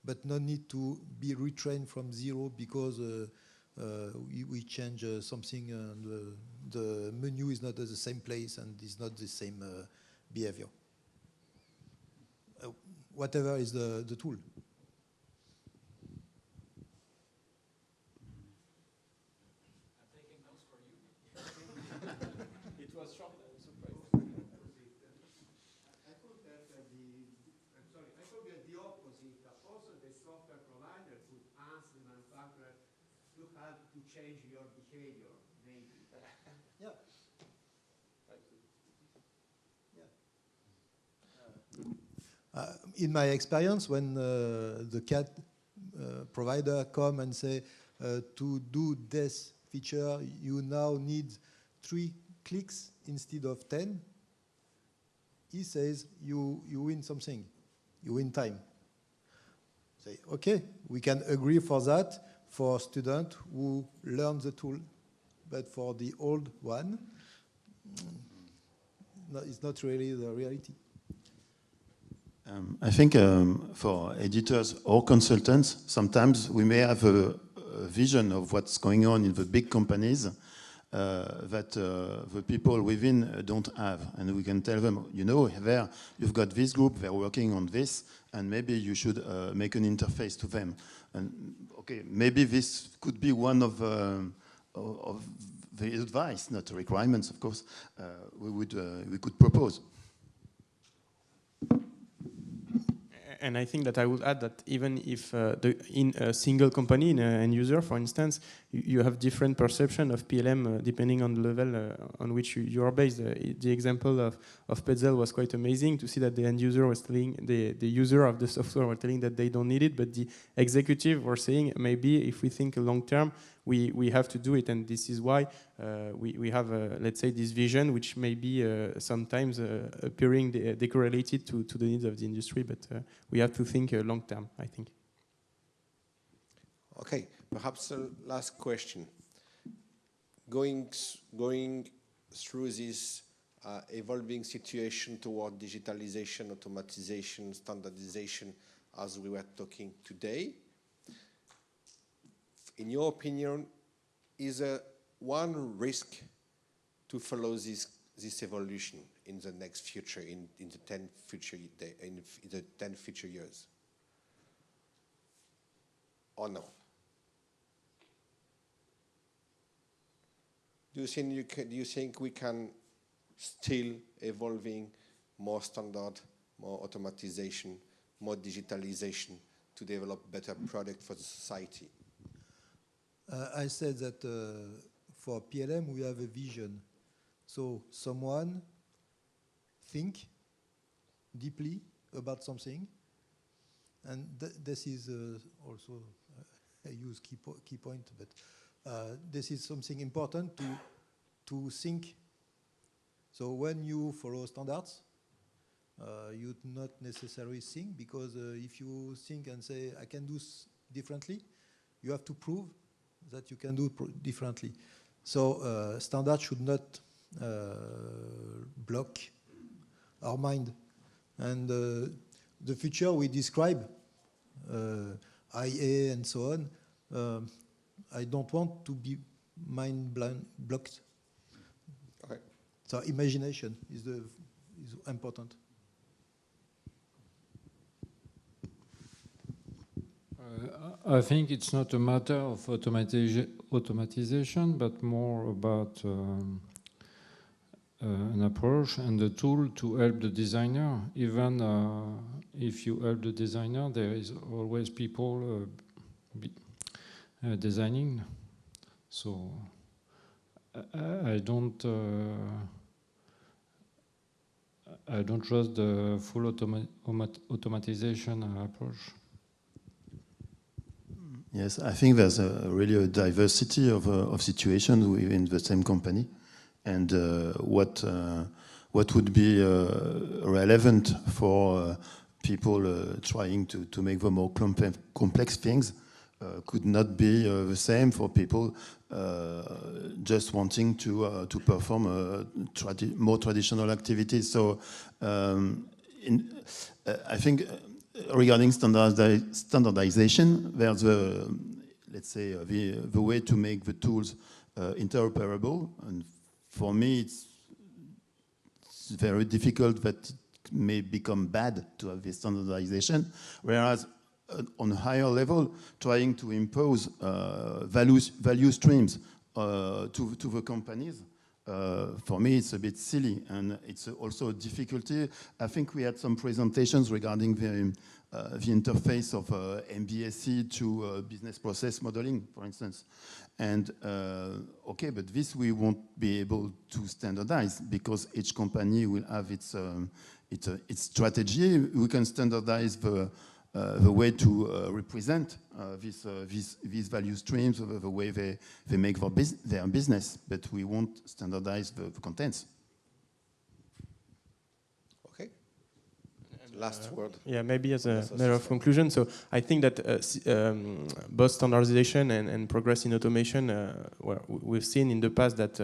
Speaker 11: but no need to be retrained from zero because we change something and the menu is not at the same place and is not the same behavior. Whatever is the tool.
Speaker 1: I'm taking notes for you. It was short, I was surprised.
Speaker 12: I thought that the opposite. Also, the software provider could ask the manufacturer to help to change your behavior, maybe.
Speaker 11: Yeah. In my experience, when the CAD provider come and say, to do this feature, you now need 3 clicks instead of 10, he says, you win something. You win time. Say, okay, we can agree for that for students who learn the tool. But for the old one, no, it's not really the reality.
Speaker 10: I think for editors or consultants, sometimes we may have a vision of what's going on in the big companies that the people within don't have. And we can tell them, you know, there you've got this group, they're working on this, and maybe you should make an interface to them. And okay, maybe this could be one of the advice, not requirements, of course, we could propose.
Speaker 9: And I think that I would add that even if in a single company, in an end user, for instance, you have different perception of PLM depending on the level on which you are based. The example of Petzel was quite amazing to see that the end user was telling, the user of the software were telling that they don't need it, but the executive were saying maybe if we think long term, we have to do it, and this is why we have, let's say, this vision, which may be sometimes appearing decorrelated to the needs of the industry, but we have to think long term, I think.
Speaker 8: Okay, perhaps a last question. Going through this evolving situation toward digitalization, automatization, standardization, as we were talking today, in your opinion, is there one risk to follow this evolution in the next future, in the 10 future years? Or no? Do you think we can still evolving more standard, more automatization, more digitalization to develop better product for the society?
Speaker 11: I said that for PLM we have a vision. So someone think deeply about something, and this is also I use key point, but this is something important to think. So when you follow standards, you not necessarily think, because if you think and say I can do differently, you have to prove that you can do it differently. So standards should not block our mind. And the future we describe, IA and so on, I don't want to be blocked.
Speaker 8: Okay.
Speaker 11: So imagination is important.
Speaker 5: I think it's not a matter of automatization, but more about an approach and a tool to help the designer. Even if you help the designer, there is always people designing. So I don't trust the full automatization approach.
Speaker 10: Yes, I think there's really a diversity of situations within the same company, and what would be relevant for people trying to make the more complex things could not be the same for people just wanting to perform more traditional activities. So I think regarding standardization, there's let's say the way to make the tools interoperable, and for me it's very difficult that it may become bad to have this standardization, whereas on a higher level, trying to impose value streams to the companies, for me, it's a bit silly, and it's also a difficulty. I think we had some presentations regarding the interface of MBSE to business process modeling, for instance. And okay, but this we won't be able to standardize because each company will have its strategy. We can standardize the way to represent these value streams, the way they make their business, but we won't standardize the contents.
Speaker 8: Okay. Last word.
Speaker 9: Yeah, maybe as a matter of conclusion. So I think that both standardization and progress in automation, well, we've seen in the past that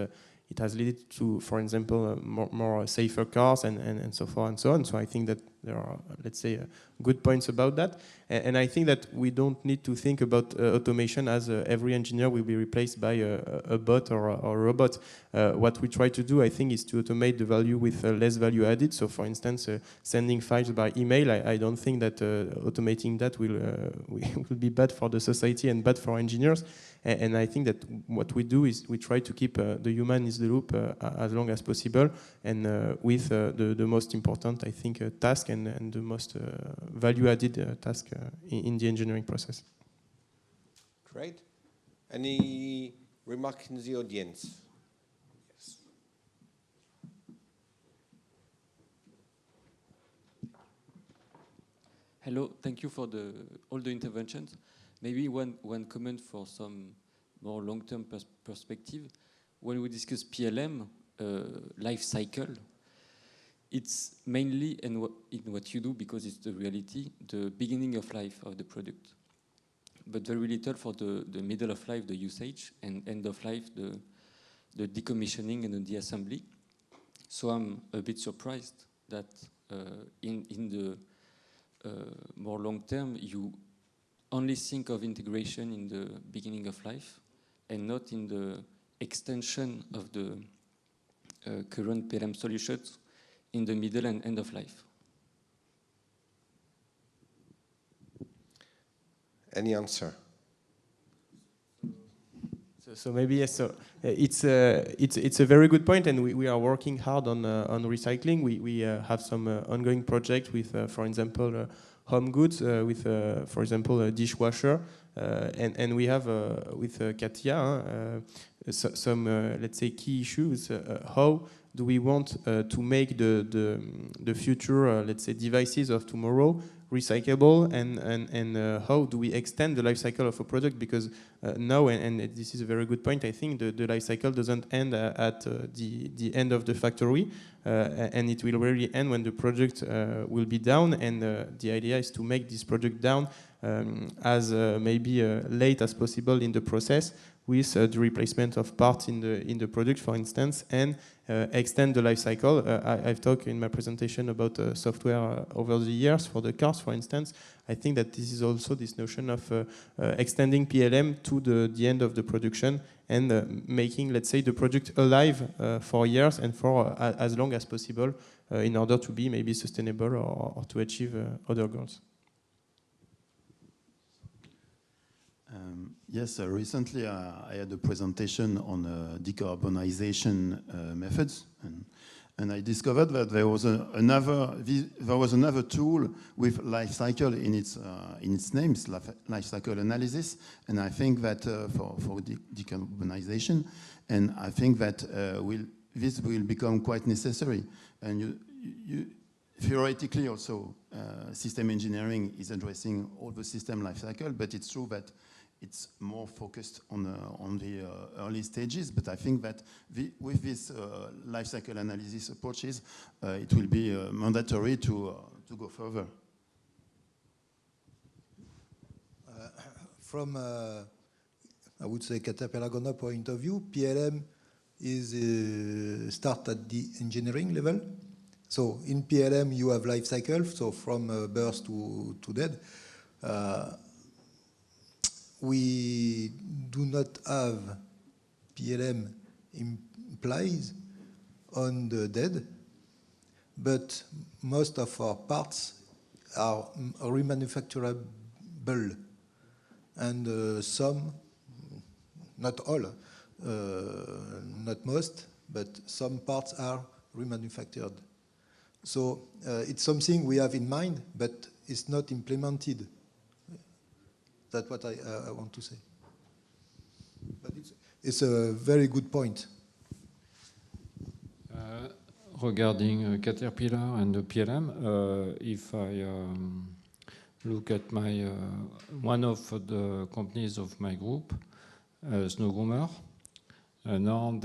Speaker 9: it has led to, for example, more safer cars and so forth and so on. So I think that there are, let's say, good points about that. And I think that we don't need to think about automation as every engineer will be replaced by a bot or a robot. What we try to do, I think, is to automate the value with less value added. So, for instance, sending files by email, I don't think that automating that will be bad for the society and bad for engineers. And I think that what we do is we try to keep the human in the loop as long as possible, and with the most important, I think, task and the most value-added task in the engineering process.
Speaker 8: Great. Any remark in the audience? Yes.
Speaker 13: Hello, thank you for all the interventions. Maybe one comment for some more long-term perspective. When we discuss PLM life cycle, it's mainly in what you do, because it's the reality, the beginning of life of the product, but very little for the middle of life, the usage, and end of life, the decommissioning and the assembly. So I'm a bit surprised that in the more long term, you only think of integration in the beginning of life and not in the extension of the current PLM solutions in the middle and end of life.
Speaker 8: Any answer?
Speaker 9: So maybe yes. So it's a very good point, and we are working hard on recycling. We have some ongoing project with, for example, home goods, with, for example, a dishwasher, and we have with Katia some let's say key issues. How do we want to make the future let's say devices of tomorrow recyclable, and how do we extend the life cycle of a product, because now, and this is a very good point, I think the life cycle doesn't end at the end of the factory, and it will really end when the product will be down, and the idea is to make this product down as maybe late as possible in the process, with the replacement of parts in the product, for instance, and extend the life cycle. I've talked in my presentation about software over the years for the cars, for instance. I think that this is also this notion of extending PLM to the end of the production, and making, let's say, the product alive for years and for as long as possible in order to be maybe sustainable or to achieve other goals.
Speaker 10: Yes, recently I had a presentation on decarbonization methods, and I discovered that there was another tool with life cycle in its name, it's life cycle analysis, and I think that for decarbonization, and I think that this will become quite necessary, and you theoretically also system engineering is addressing all the system life cycle, but it's true that it's more focused on the early stages, but I think that with this life cycle analysis approaches, it will be mandatory to go further.
Speaker 11: From, I would say, Caterpillar point of view, PLM is start at the engineering level. So in PLM, you have life cycle, so from birth to dead. We do not have PLM implies on the dead, but most of our parts are remanufacturable, and some, not all, not most, but some parts are remanufactured. So it's something we have in mind, but it's not implemented. That's what I want to say. But it's a very good point.
Speaker 5: Regarding Caterpillar and the PLM, if I look at my one of the companies of my group, Snow Groomer, now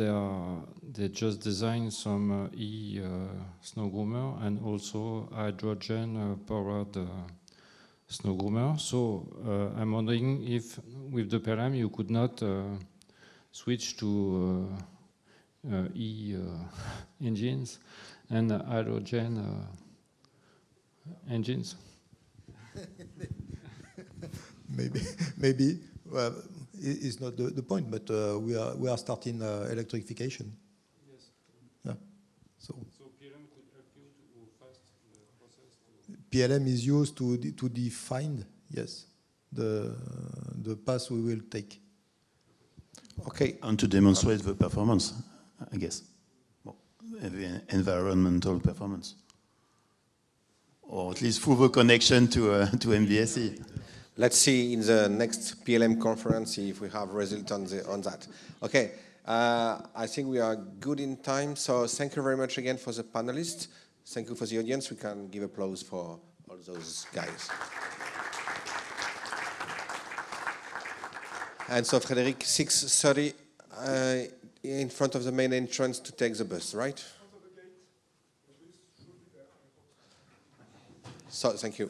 Speaker 5: they just designed some snow groomer and also hydrogen powered snow groomer. So I'm wondering if with the PLM you could not switch to engines and hydrogen engines.
Speaker 11: Maybe. Well, it's not the point, but we are starting electrification.
Speaker 5: Yes.
Speaker 11: Yeah. So
Speaker 5: PLM could help you to go fast the process.
Speaker 11: PLM is used to define, yes, the path we will take.
Speaker 10: Okay. And to demonstrate the performance, I guess, well, the environmental performance, or at least through the connection to MBSE.
Speaker 8: Let's see in the next PLM conference if we have results on that. Okay, I think we are good in time, so thank you very much again for the panelists. Thank you for the audience. We can give applause for all those guys. And so, Frédéric, 6:30 in front of the main entrance to take the bus, right? So, thank you.